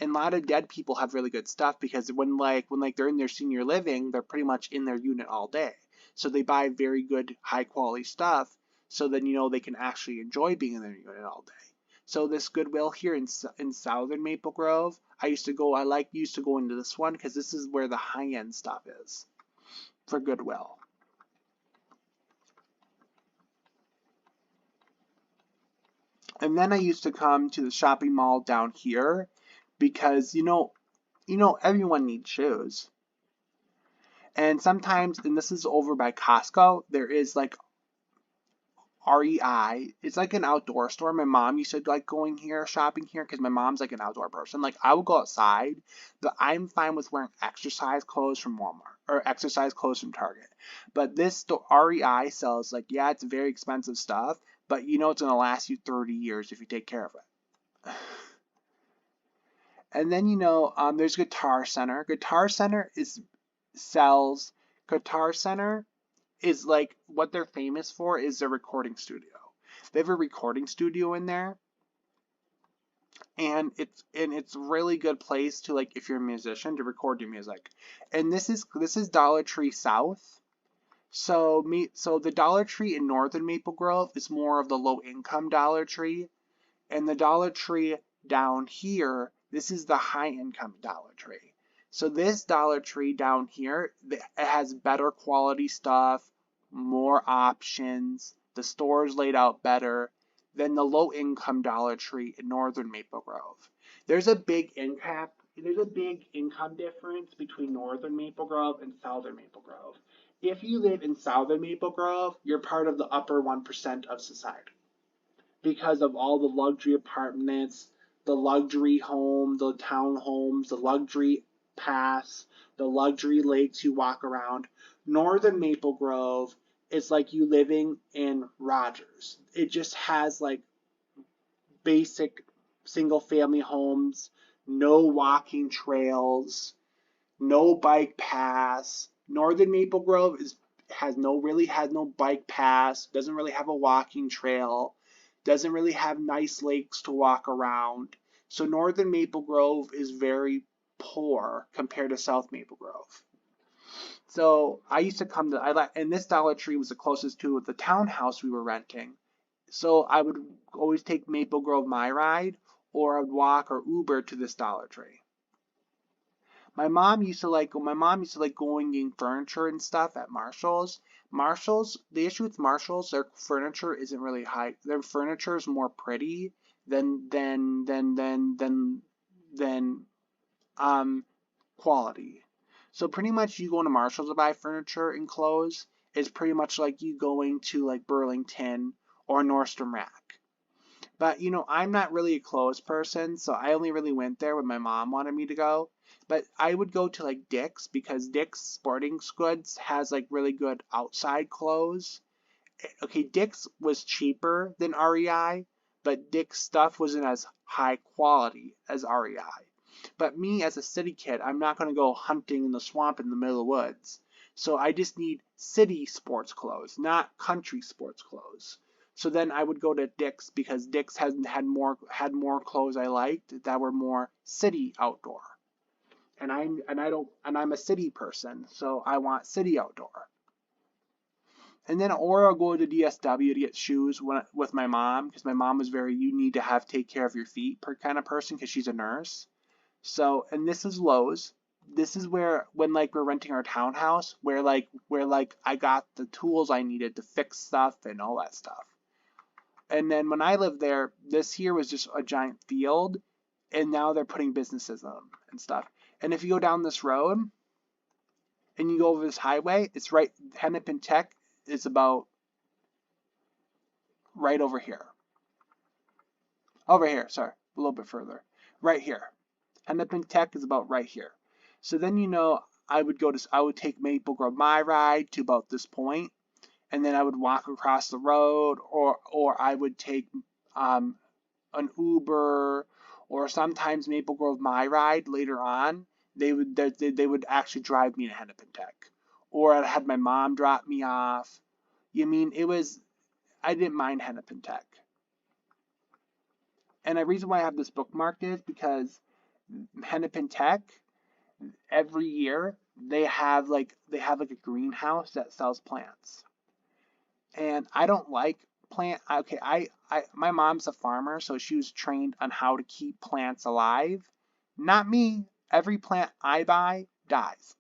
And a lot of dead people have really good stuff because when they're in their senior living, they're pretty much in their unit all day. So they buy very good high quality stuff so then they can actually enjoy being in their unit all day. So this Goodwill here in southern Maple Grove, I used to go into this one because this is where the high end stuff is for Goodwill. And then I used to come to the shopping mall down here because everyone needs shoes. And sometimes, and this is over by Costco, there is like REI. It's like an outdoor store. My mom used to like going here, shopping here, because my mom's like an outdoor person. Like I would go outside, but I'm fine with wearing exercise clothes from Walmart or exercise clothes from Target. But this store, REI sells like, yeah, it's very expensive stuff, but it's gonna last you 30 years if you take care of it. And then there's Guitar Center. Guitar Center is like what they're famous for is their recording studio. They have a recording studio in there, and it's really good place to like if you're a musician to record your music. And this is Dollar Tree South. So the Dollar Tree in Northern Maple Grove is more of the low income Dollar Tree, and the Dollar Tree down here, this is the high income Dollar Tree. So this Dollar Tree down here, it has better quality stuff, more options, the store's laid out better than the low income Dollar Tree in Northern Maple Grove. There's a big income difference between Northern Maple Grove and Southern Maple Grove. If you live in Southern Maple Grove, you're part of the upper 1% of society because of all the luxury apartments, the luxury home, the townhomes, the luxury paths, the luxury lakes you walk around. Northern Maple Grove is like you living in Rogers. It just has like basic single family homes, no walking trails, no bike paths. Northern Maple Grove has no bike paths, doesn't really have a walking trail, doesn't really have nice lakes to walk around. So Northern Maple Grove is very poor compared to South Maple Grove. So I used to come to, and this Dollar Tree was the closest to the townhouse we were renting. So I would always take Maple Grove my ride, or I would walk or Uber to this Dollar Tree. My mom used to like going in furniture and stuff at Marshall's. The issue with Marshall's, their furniture isn't really high. Their furniture is more pretty than quality. So pretty much you going to Marshall's to buy furniture and clothes is pretty much like you going to like Burlington or Nordstrom Rack. But I'm not really a clothes person, so I only really went there when my mom wanted me to go. But I would go to like Dick's because Dick's Sporting Goods has like really good outside clothes. Okay, Dick's was cheaper than REI, but Dick's stuff wasn't as high quality as REI. But me as a city kid, I'm not going to go hunting in the swamp in the middle of the woods. So I just need city sports clothes, not country sports clothes. So then I would go to Dick's because Dick's had more clothes I liked that were more city outdoor. And I'm a city person, so I want city outdoor. And then or I'll go to DSW to get shoes with my mom because my mom was very you need to have take care of your feet per kind of person because she's a nurse. So, and this is Lowe's. This is where when like we're renting our townhouse, where I got the tools I needed to fix stuff and all that stuff. And then when I lived there, this here was just a giant field, and now they're putting businesses on them and stuff. And if you go down this road and you go over this highway, it's right. Hennepin Tech is about right over here. Over here, sorry, a little bit further. Right here. Hennepin Tech is about right here. So then I would take Maple Grove my ride to about this point, and then I would walk across the road, or I would take an Uber, or sometimes Maple Grove my ride later on. They would actually drive me to Hennepin Tech, or I had my mom drop me off. I didn't mind Hennepin Tech. And the reason why I have this bookmarked is because Hennepin Tech, every year they have like a greenhouse that sells plants. And I don't like plant. Okay, my mom's a farmer, so she was trained on how to keep plants alive. Not me. Every plant I buy dies.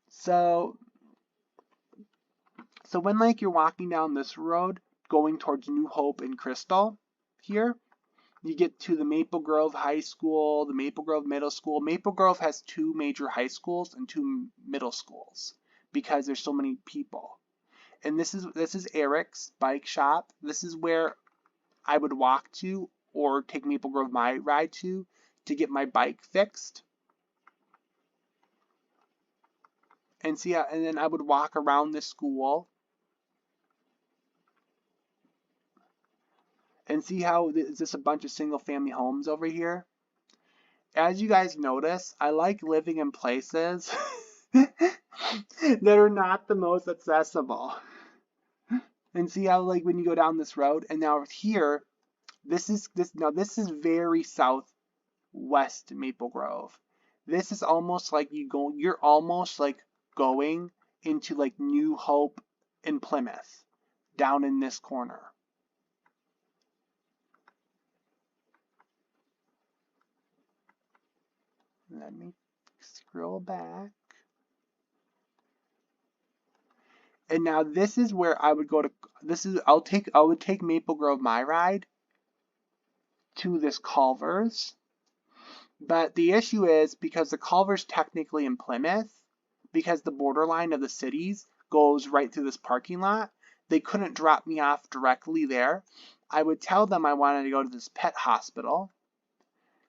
So when like you're walking down this road going towards New Hope and Crystal here, you get to the Maple Grove High School, the Maple Grove Middle School. Maple Grove has 2 major high schools and 2 middle schools because there's so many people. And this is Eric's bike shop. This is where I would walk to or take Maple Grove my ride to get my bike fixed. And then I would walk around the school and see how is this a bunch of single family homes over here. As you guys notice, I like living in places that are not the most accessible. And see how like when you go down this road, and now here, this is very southwest Maple Grove. This is almost like you're almost like going into like New Hope and Plymouth down in this corner. Let me scroll back. And now this is where I would go to. I would take Maple Grove my ride to this Culver's. But the issue is because the Culver's technically in Plymouth, because the borderline of the cities goes right through this parking lot, they couldn't drop me off directly there. I would tell them I wanted to go to this pet hospital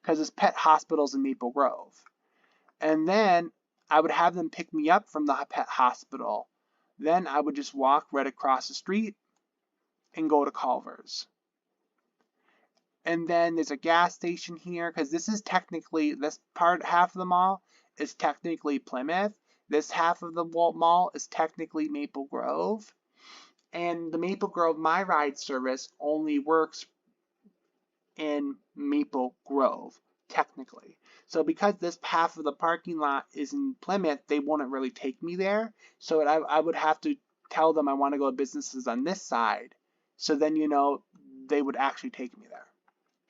because this pet hospital's in Maple Grove. And then I would have them pick me up from the pet hospital. Then I would just walk right across the street and go to Culver's. And then there's a gas station here because this half of the mall is technically Plymouth. This half of the mall is technically Maple Grove. And the Maple Grove My Ride service only works in Maple Grove, technically. So because this half of the parking lot is in Plymouth, they wouldn't really take me there. So I would have to tell them I want to go to businesses on this side. So then, they would actually take me there.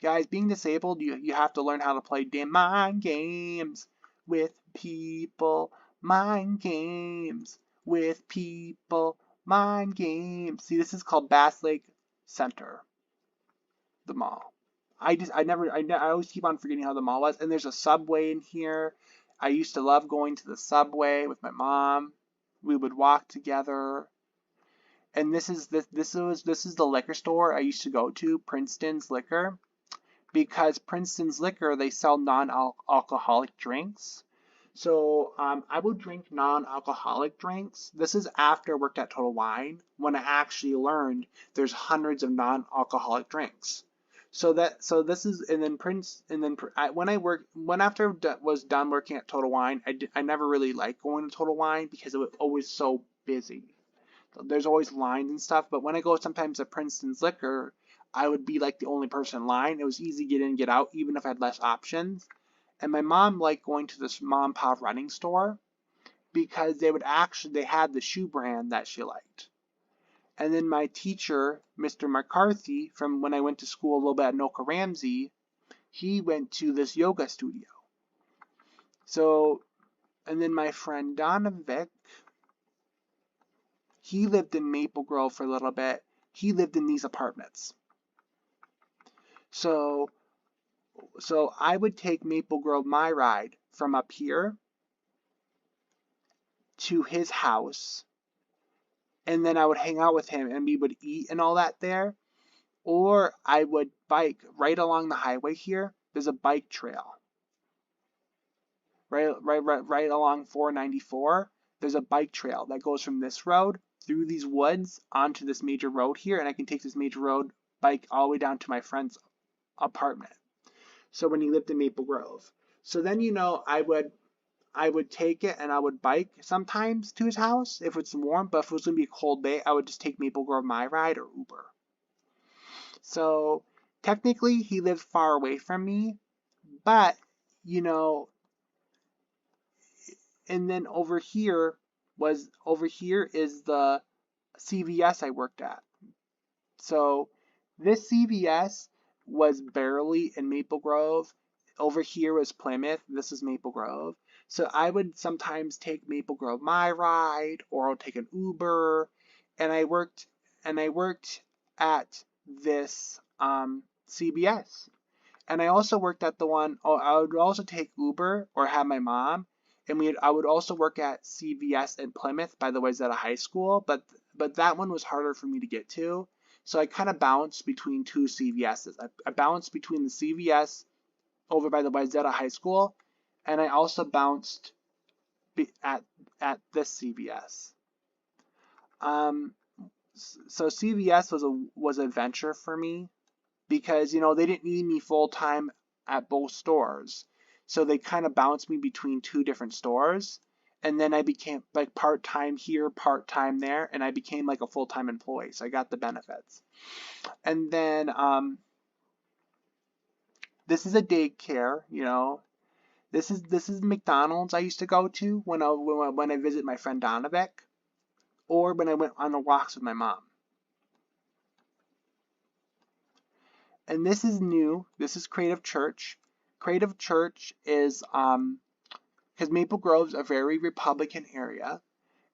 Guys, being disabled, you have to learn how to play mind games with people. Mind games with people. Mind games. See, this is called Bass Lake Center, the mall. I always keep on forgetting how the mall was. And there's a Subway in here. I used to love going to the Subway with my mom. We would walk together. And this is the liquor store I used to go to, Princeton's Liquor. Because Princeton's Liquor, they sell non-alcoholic drinks. So I would drink non-alcoholic drinks. This is after I worked at Total Wine, when I actually learned there's hundreds of non-alcoholic drinks. So this is, and then Prince, and then when after was done working at Total Wine, I never really liked going to Total Wine because it was always so busy. There's always lines and stuff, but when I go sometimes to Princeton's Liquor, I would be like the only person in line. It was easy to get in and get out, even if I had less options. And my mom liked going to this mom and pop running store because they had the shoe brand that she liked. And then my teacher, Mr. McCarthy, from when I went to school a little bit at Noka Ramsey, he went to this yoga studio. So, and then my friend Donovic, he lived in Maple Grove for a little bit. He lived in these apartments. So I would take Maple Grove my ride from up here to his house, and then I would hang out with him and we would eat and all that there. Or I would bike right along the highway here. There's a bike trail. Right along 494. There's a bike trail that goes from this road through these woods onto this major road here, and I can take this major road bike all the way down to my friend's apartment. So when he lived in Maple Grove. So then I would take it and I would bike sometimes to his house if it's warm, but if it was gonna be a cold day, I would just take Maple Grove my ride or Uber. So technically he lived far away from me, but and then over here is the CVS I worked at. So this CVS was barely in Maple Grove. Over here was Plymouth. This is Maple Grove. So I would sometimes take Maple Grove my ride, or I'll take an Uber. And I worked at this CVS. And I also worked at the one. Oh, I would also take Uber or have my mom, and I would also work at CVS in Plymouth by the Wayzata High School, but that one was harder for me to get to. So I kind of bounced between two CVSs. I bounced between the CVS over by the Wayzata High School, and I also bounced at this CVS. So CVS was a venture for me because they didn't need me full time at both stores. So they kind of bounced me between two different stores, and then I became like part-time here, part-time there, and I became like a full-time employee. So I got the benefits. And then this is a daycare, This is McDonald's I used to go to when I visit my friend Donovic, or when I went on the walks with my mom. And this is new. This is Creative Church. Creative Church is because Maple Grove's a very Republican area,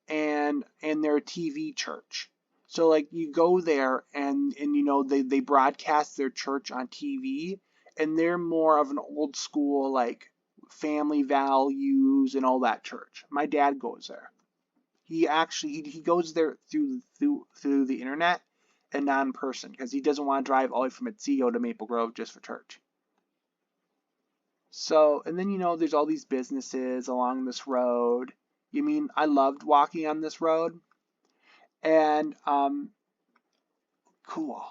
and they're a TV church. So like you go there and they broadcast their church on TV, and they're more of an old school like family values and all that church. My dad goes there. He goes there through the internet and not in person because he doesn't want to drive all the way from Otsego to Maple Grove just for church. So, and then there's all these businesses along this road. I loved walking on this road. And cool.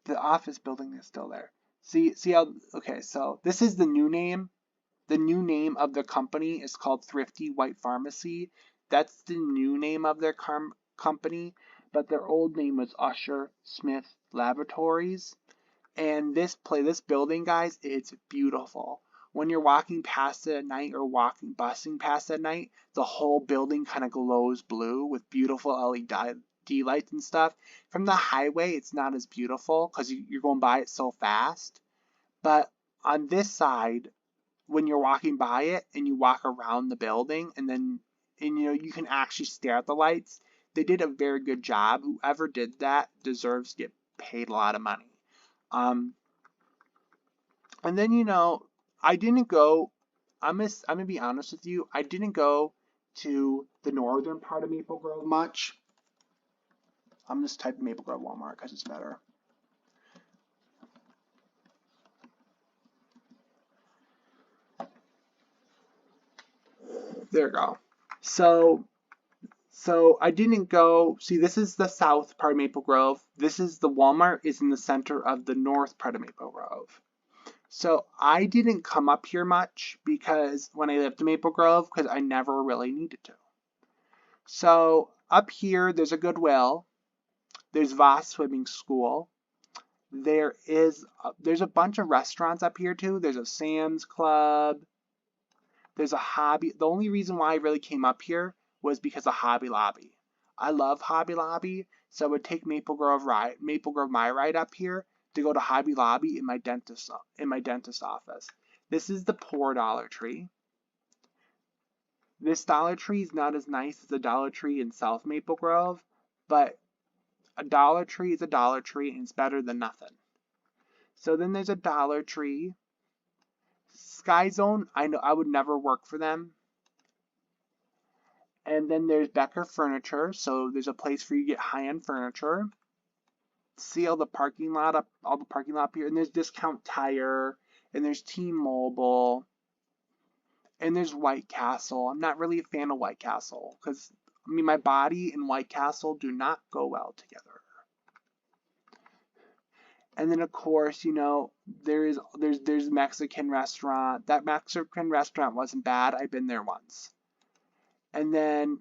The office building is still there. See how, okay, so this is the new name. The new name of the company is called Thrifty White Pharmacy. That's the new name of their company, but their old name was Usher Smith Laboratories. And this building, guys, it's beautiful. When you're walking past it at night or busing past it at night, the whole building kind of glows blue with beautiful LED lights and stuff. From the highway, it's not as beautiful because you're going by it so fast. But on this side, when you're walking by it and you walk around the building and you can actually stare at the lights, they did a very good job. Whoever did that deserves to get paid a lot of money. And then I didn't go. I'm gonna be honest with you. I didn't go to the northern part of Maple Grove much. I'm just typing Maple Grove Walmart because it's better. There we go. So So I didn't go, see, this is the south part of Maple Grove. This is the Walmart is in the center of the north part of Maple Grove. So I didn't come up here much because when I lived in Maple Grove, because I never really needed to. So up here, there's a Goodwill. There's Voss Swimming School. There's a bunch of restaurants up here too. There's a Sam's Club. There's a Hobby. The only reason why I really came up here was because of Hobby Lobby. I love Hobby Lobby, so I would take Maple Grove my ride up here to go to Hobby Lobby in my dentist office. This is the poor Dollar Tree. This Dollar Tree is not as nice as the Dollar Tree in South Maple Grove, but a Dollar Tree is a Dollar Tree and it's better than nothing. So then there's a Dollar Tree. Sky Zone, I know I would never work for them. And then there's Becker Furniture, so there's a place for you to get high-end furniture. See all the parking lot up here, and there's Discount Tire, and there's T-Mobile, and there's White Castle. I'm not really a fan of White Castle because my body and White Castle do not go well together. And then of course, there's Mexican restaurant. That Mexican restaurant wasn't bad. I've been there once. And then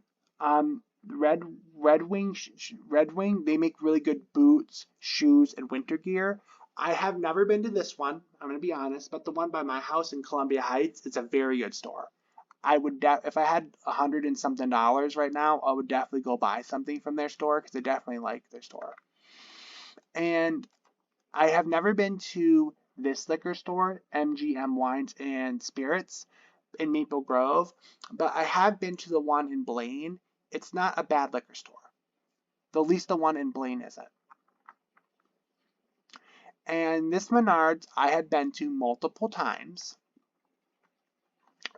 Red Wing, they make really good boots, shoes, and winter gear. I have never been to this one, I'm going to be honest, but the one by my house in Columbia Heights, it's a very good store. I would if I had $100 and something right now, I would definitely go buy something from their store because I definitely like their store. And I have never been to this liquor store, MGM Wines and Spirits in Maple Grove, but I have been to the one in Blaine. It's not a bad liquor store. At least the one in Blaine isn't. And this Menards I had been to multiple times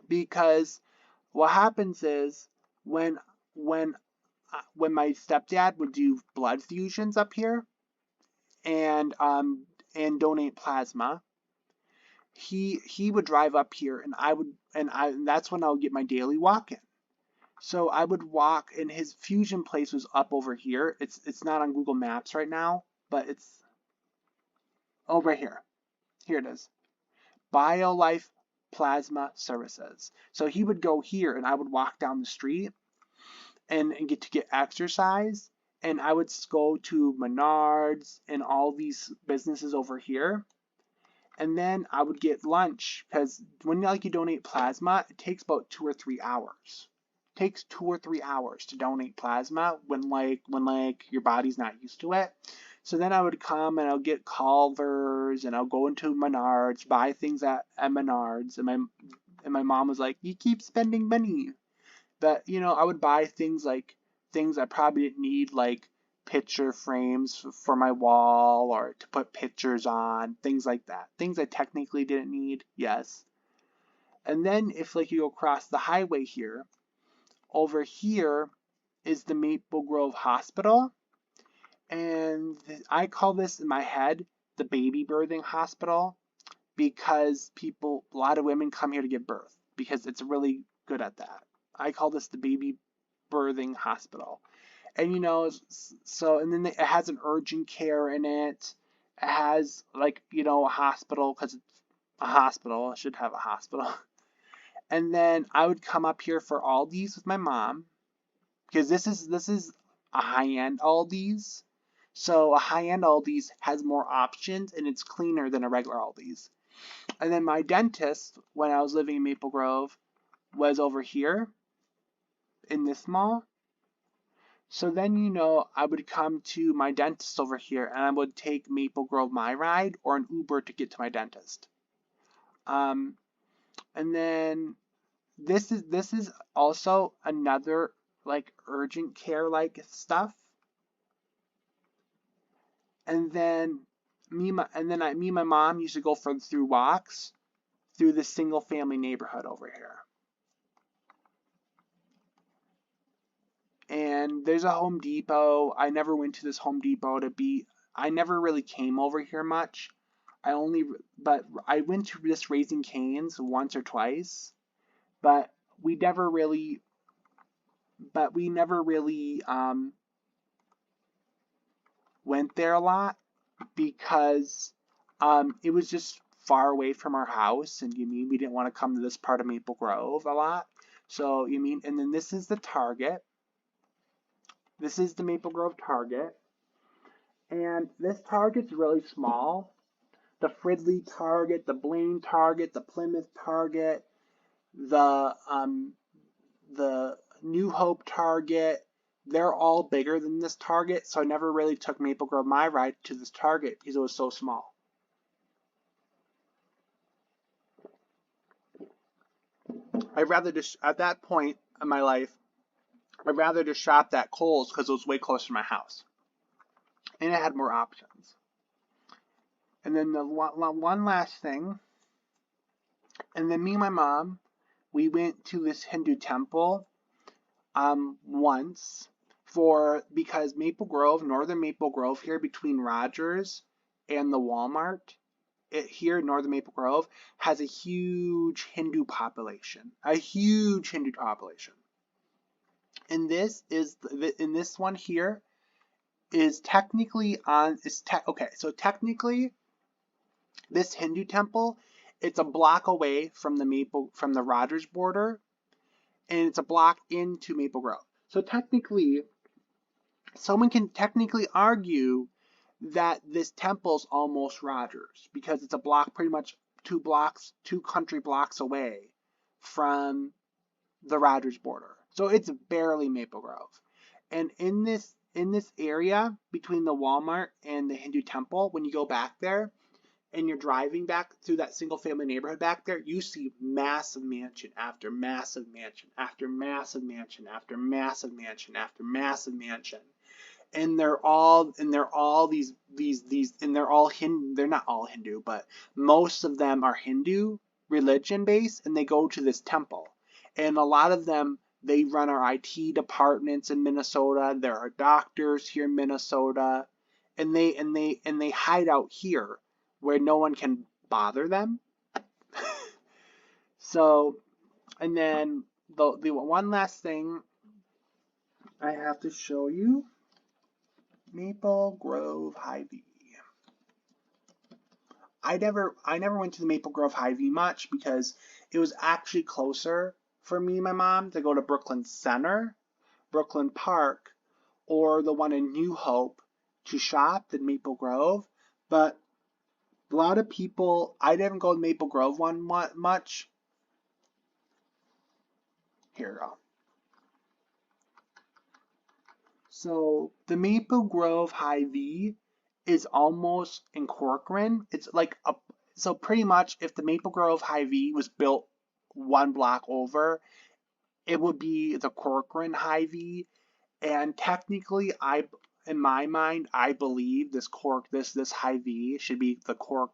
because what happens is when my stepdad would do blood fusions up here and donate plasma, he would drive up here and that's when I would get my daily walk in. So I would walk, and his fusion place was up over here. It's not on Google Maps right now, but it's right here. Here it is. BioLife Plasma Services. So he would go here, and I would walk down the street and get exercise. And I would go to Menards and all these businesses over here. And then I would get lunch because when you donate plasma, it takes about 2 or 3 hours. Takes 2 or 3 hours to donate plasma when your body's not used to it. So then I would come and I'll get Culver's and I'll go into Menards, buy things at Menards, and my mom was like, "You keep spending money." But I would buy things I probably didn't need, like picture frames for my wall or to put pictures on, things like that. Things I technically didn't need, yes. And then if you go across the highway here, over here is the Maple Grove Hospital, and I call this in my head the baby birthing hospital because a lot of women come here to give birth because it's really good at that. I call this the baby birthing hospital. And and then it has an urgent care in it. It has a hospital because it's a hospital. It should have a hospital. And then I would come up here for Aldi's with my mom because this is a high-end Aldi's. So a high-end Aldi's has more options and it's cleaner than a regular Aldi's. And then my dentist, when I was living in Maple Grove, was over here in this mall. So then, I would come to my dentist over here and I would take Maple Grove my ride or an Uber to get to my dentist. And then this is also another urgent care stuff. And then me and my mom used to go through walks through this single family neighborhood over here. And there's a Home Depot. I never went to this Home Depot I never really came over here much. But I went to this Raising Cane's once or twice. But we never really but we never really went there a lot because it was just far away from our house, and you mean we didn't want to come to this part of Maple Grove a lot. So you mean, and then this is the Target. This is the Maple Grove Target, and this Target's really small. The Fridley Target, the Blaine Target, the Plymouth Target, the New Hope Target, they're all bigger than this Target, so I never really took Maple Grove my ride to this Target because it was so small. I'd rather just, at that point in my life, I'd rather just shop at Kohl's because it was way closer to my house. And it had more options. And then the one last thing, and then me and my mom, we went to this Hindu temple once because Maple Grove, northern Maple Grove here between Rogers and the Walmart, here in northern Maple Grove has a huge Hindu population. A huge Hindu population. And this one here is technically okay, so technically this Hindu temple, it's a block away from the Rogers border, and it's a block into Maple Grove. So technically, someone can technically argue that this temple's almost Rogers because it's a block, pretty much two country blocks away from the Rogers border. So it's barely Maple Grove. And in this area between the Walmart and the Hindu temple, when you go back there and you're driving back through that single family neighborhood back there, you see massive mansion after massive mansion after massive mansion after massive mansion after massive mansion. And they're all these and they're all Hindu. They're not all Hindu, but most of them are Hindu religion based, and they go to this temple. And a lot of them, they run our IT departments in Minnesota. There are doctors here in Minnesota, and they hide out here where no one can bother them. So, and then the one last thing I have to show you, Maple Grove Hy-Vee. I never went to the Maple Grove Hy-Vee much because it was actually closer for me and my mom to go to Brooklyn Center, Brooklyn Park, or the one in New Hope to shop than Maple Grove. But a lot of people, I didn't go to Maple Grove one much. Here we go. So the Maple Grove Hy-Vee is almost in Corcoran. It's like so pretty much if the Maple Grove Hy-Vee was built one block over, it would be the Corcoran Hy-Vee. And technically, in my mind, I believe this Hy-Vee should be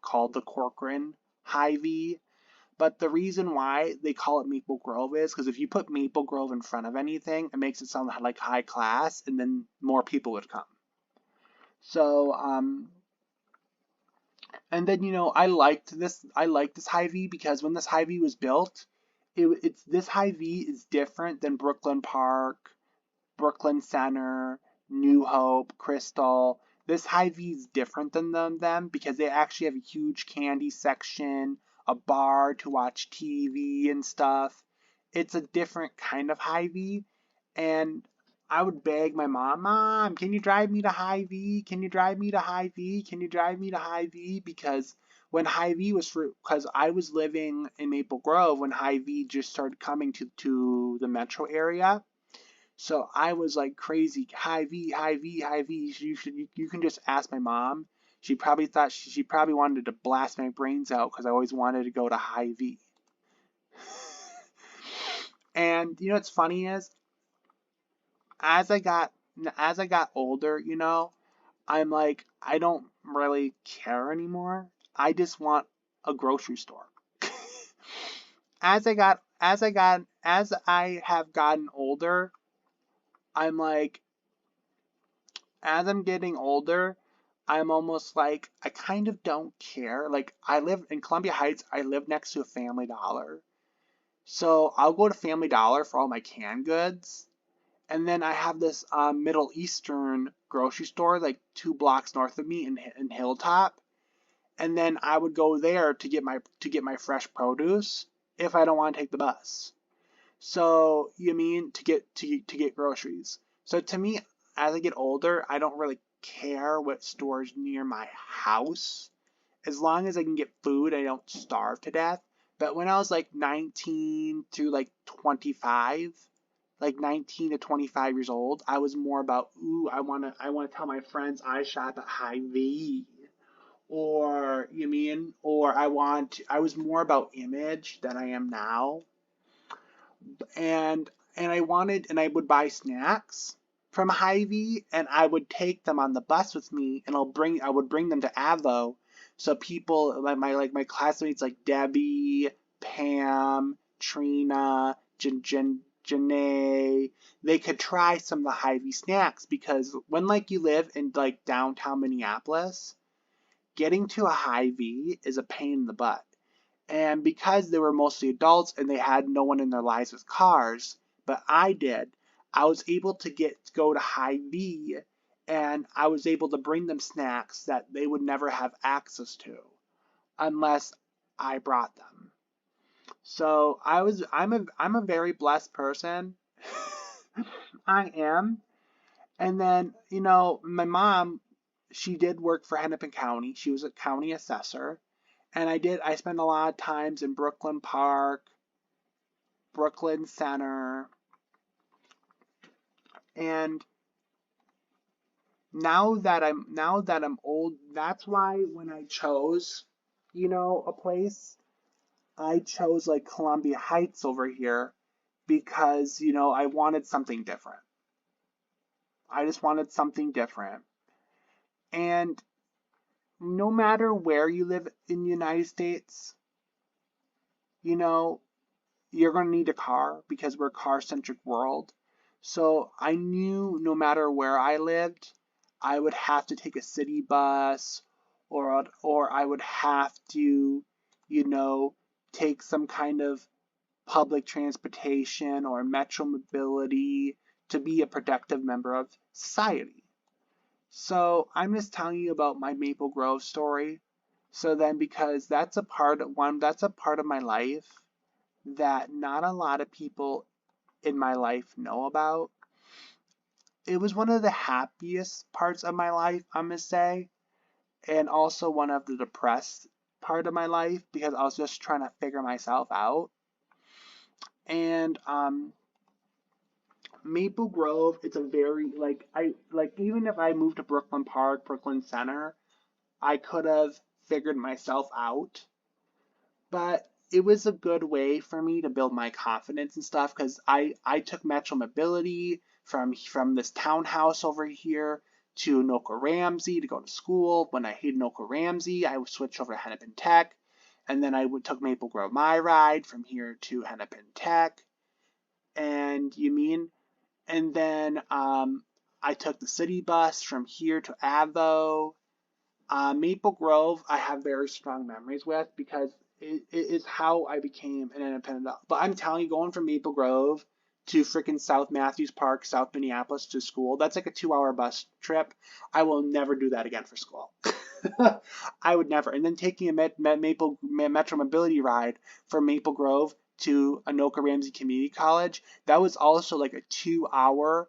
called the Corcoran Hy-Vee. But the reason why they call it Maple Grove is because if you put Maple Grove in front of anything, it makes it sound like high class, and then more people would come. So, and then I liked this Hy-Vee because when this Hy-Vee was built, this Hy-Vee is different than Brooklyn Park, Brooklyn Center, New Hope, Crystal. This Hy-Vee is different than them because they actually have a huge candy section, a bar to watch TV and stuff. It's a different kind of Hy-Vee, and I would beg my mom, can you drive me to Hy-Vee? Can you drive me to Hy-Vee? Can you drive me to Hy-Vee? Because when Hy-Vee because I was living in Maple Grove when Hy-Vee just started coming to the metro area. So I was like crazy, Hy-Vee, Hy-Vee, Hy-Vee. You can just ask my mom. She probably wanted to blast my brains out because I always wanted to go to Hy-Vee. And what's funny is, as I got older, I'm like, I don't really care anymore. I just want a grocery store. As I have gotten older, I'm like, as I'm getting older, I'm almost like, I kind of don't care. Like, I live in Columbia Heights, I live next to a Family Dollar. So I'll go to Family Dollar for all my canned goods. And then I have this Middle Eastern grocery store like 2 blocks north of me in Hilltop. And then I would go there to get my fresh produce if I don't want to take the bus. So you mean to get groceries. So to me, as I get older, I don't really care what stores near my house. As long as I can get food, I don't starve to death. But when I was like 19 to like 25, like 19 to 25 years old, I was more about, ooh, I wanna tell my friends I shop at Hy-Vee. Or you mean, or I was more about image than I am now. And I would buy snacks from Hy-Vee and I would take them on the bus with me and I would bring them to Avo so people like my classmates like Debbie, Pam, Trina, Janae, they could try some of the Hy-Vee snacks because when like you live in like downtown Minneapolis, getting to a Hy-Vee is a pain in the butt. And because they were mostly adults and they had no one in their lives with cars, but I did, I was able to go to Hy-Vee and I was able to bring them snacks that they would never have access to unless I brought them. So I'm a very blessed person. I am. And then, my mom, she did work for Hennepin County. She was a county assessor. And I spent a lot of times in Brooklyn Park, Brooklyn Center. And now that I'm old, that's why when I chose, a place, I chose like Columbia Heights over here because, I wanted something different. I just wanted something different. And no matter where you live in the United States, you know, you're going to need a car because we're a car-centric world. So I knew no matter where I lived, I would have to take a city bus or I would have to, take some kind of public transportation or metro mobility to be a productive member of society. So I'm just telling you about my Maple Grove story. So then because that's a part of my life that not a lot of people in my life know about. It was one of the happiest parts of my life, I'm gonna say, and also one of the depressed part of my life because I was just trying to figure myself out. And Maple Grove, it's a very even if I moved to Brooklyn Park, Brooklyn Center, I could have figured myself out. But it was a good way for me to build my confidence and stuff because I took Metro Mobility from this townhouse over here to Anoka Ramsey to go to school. When I hated Anoka Ramsey, I would switch over to Hennepin Tech. And then took Maple Grove My Ride from here to Hennepin Tech. And then I took the city bus from here to Avo. Maple Grove, I have very strong memories with because it is how I became an independent adult. But I'm telling you, going from Maple Grove to freaking South Matthews Park, South Minneapolis to school, that's like a 2-hour bus trip. I will never do that again for school. I would never. And then taking a Metro Mobility ride from Maple Grove to Anoka Ramsey Community College, that was also like a 2-hour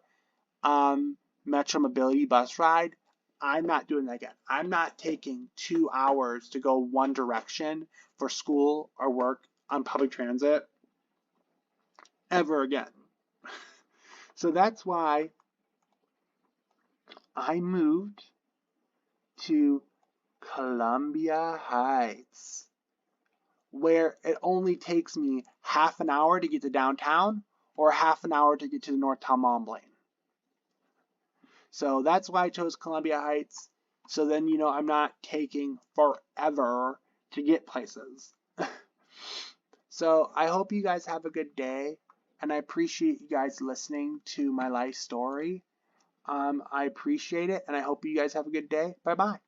Metro Mobility bus ride. I'm not doing that again. I'm not taking 2 hours to go one direction for school or work on public transit ever again. So that's why I moved to Columbia Heights, where it only takes me half an hour to get to downtown or half an hour to get to the Northtown Mall and Blaine. So that's why I chose Columbia Heights. So then, I'm not taking forever to get places. So I hope you guys have a good day. And I appreciate you guys listening to my life story. I appreciate it. And I hope you guys have a good day. Bye-bye.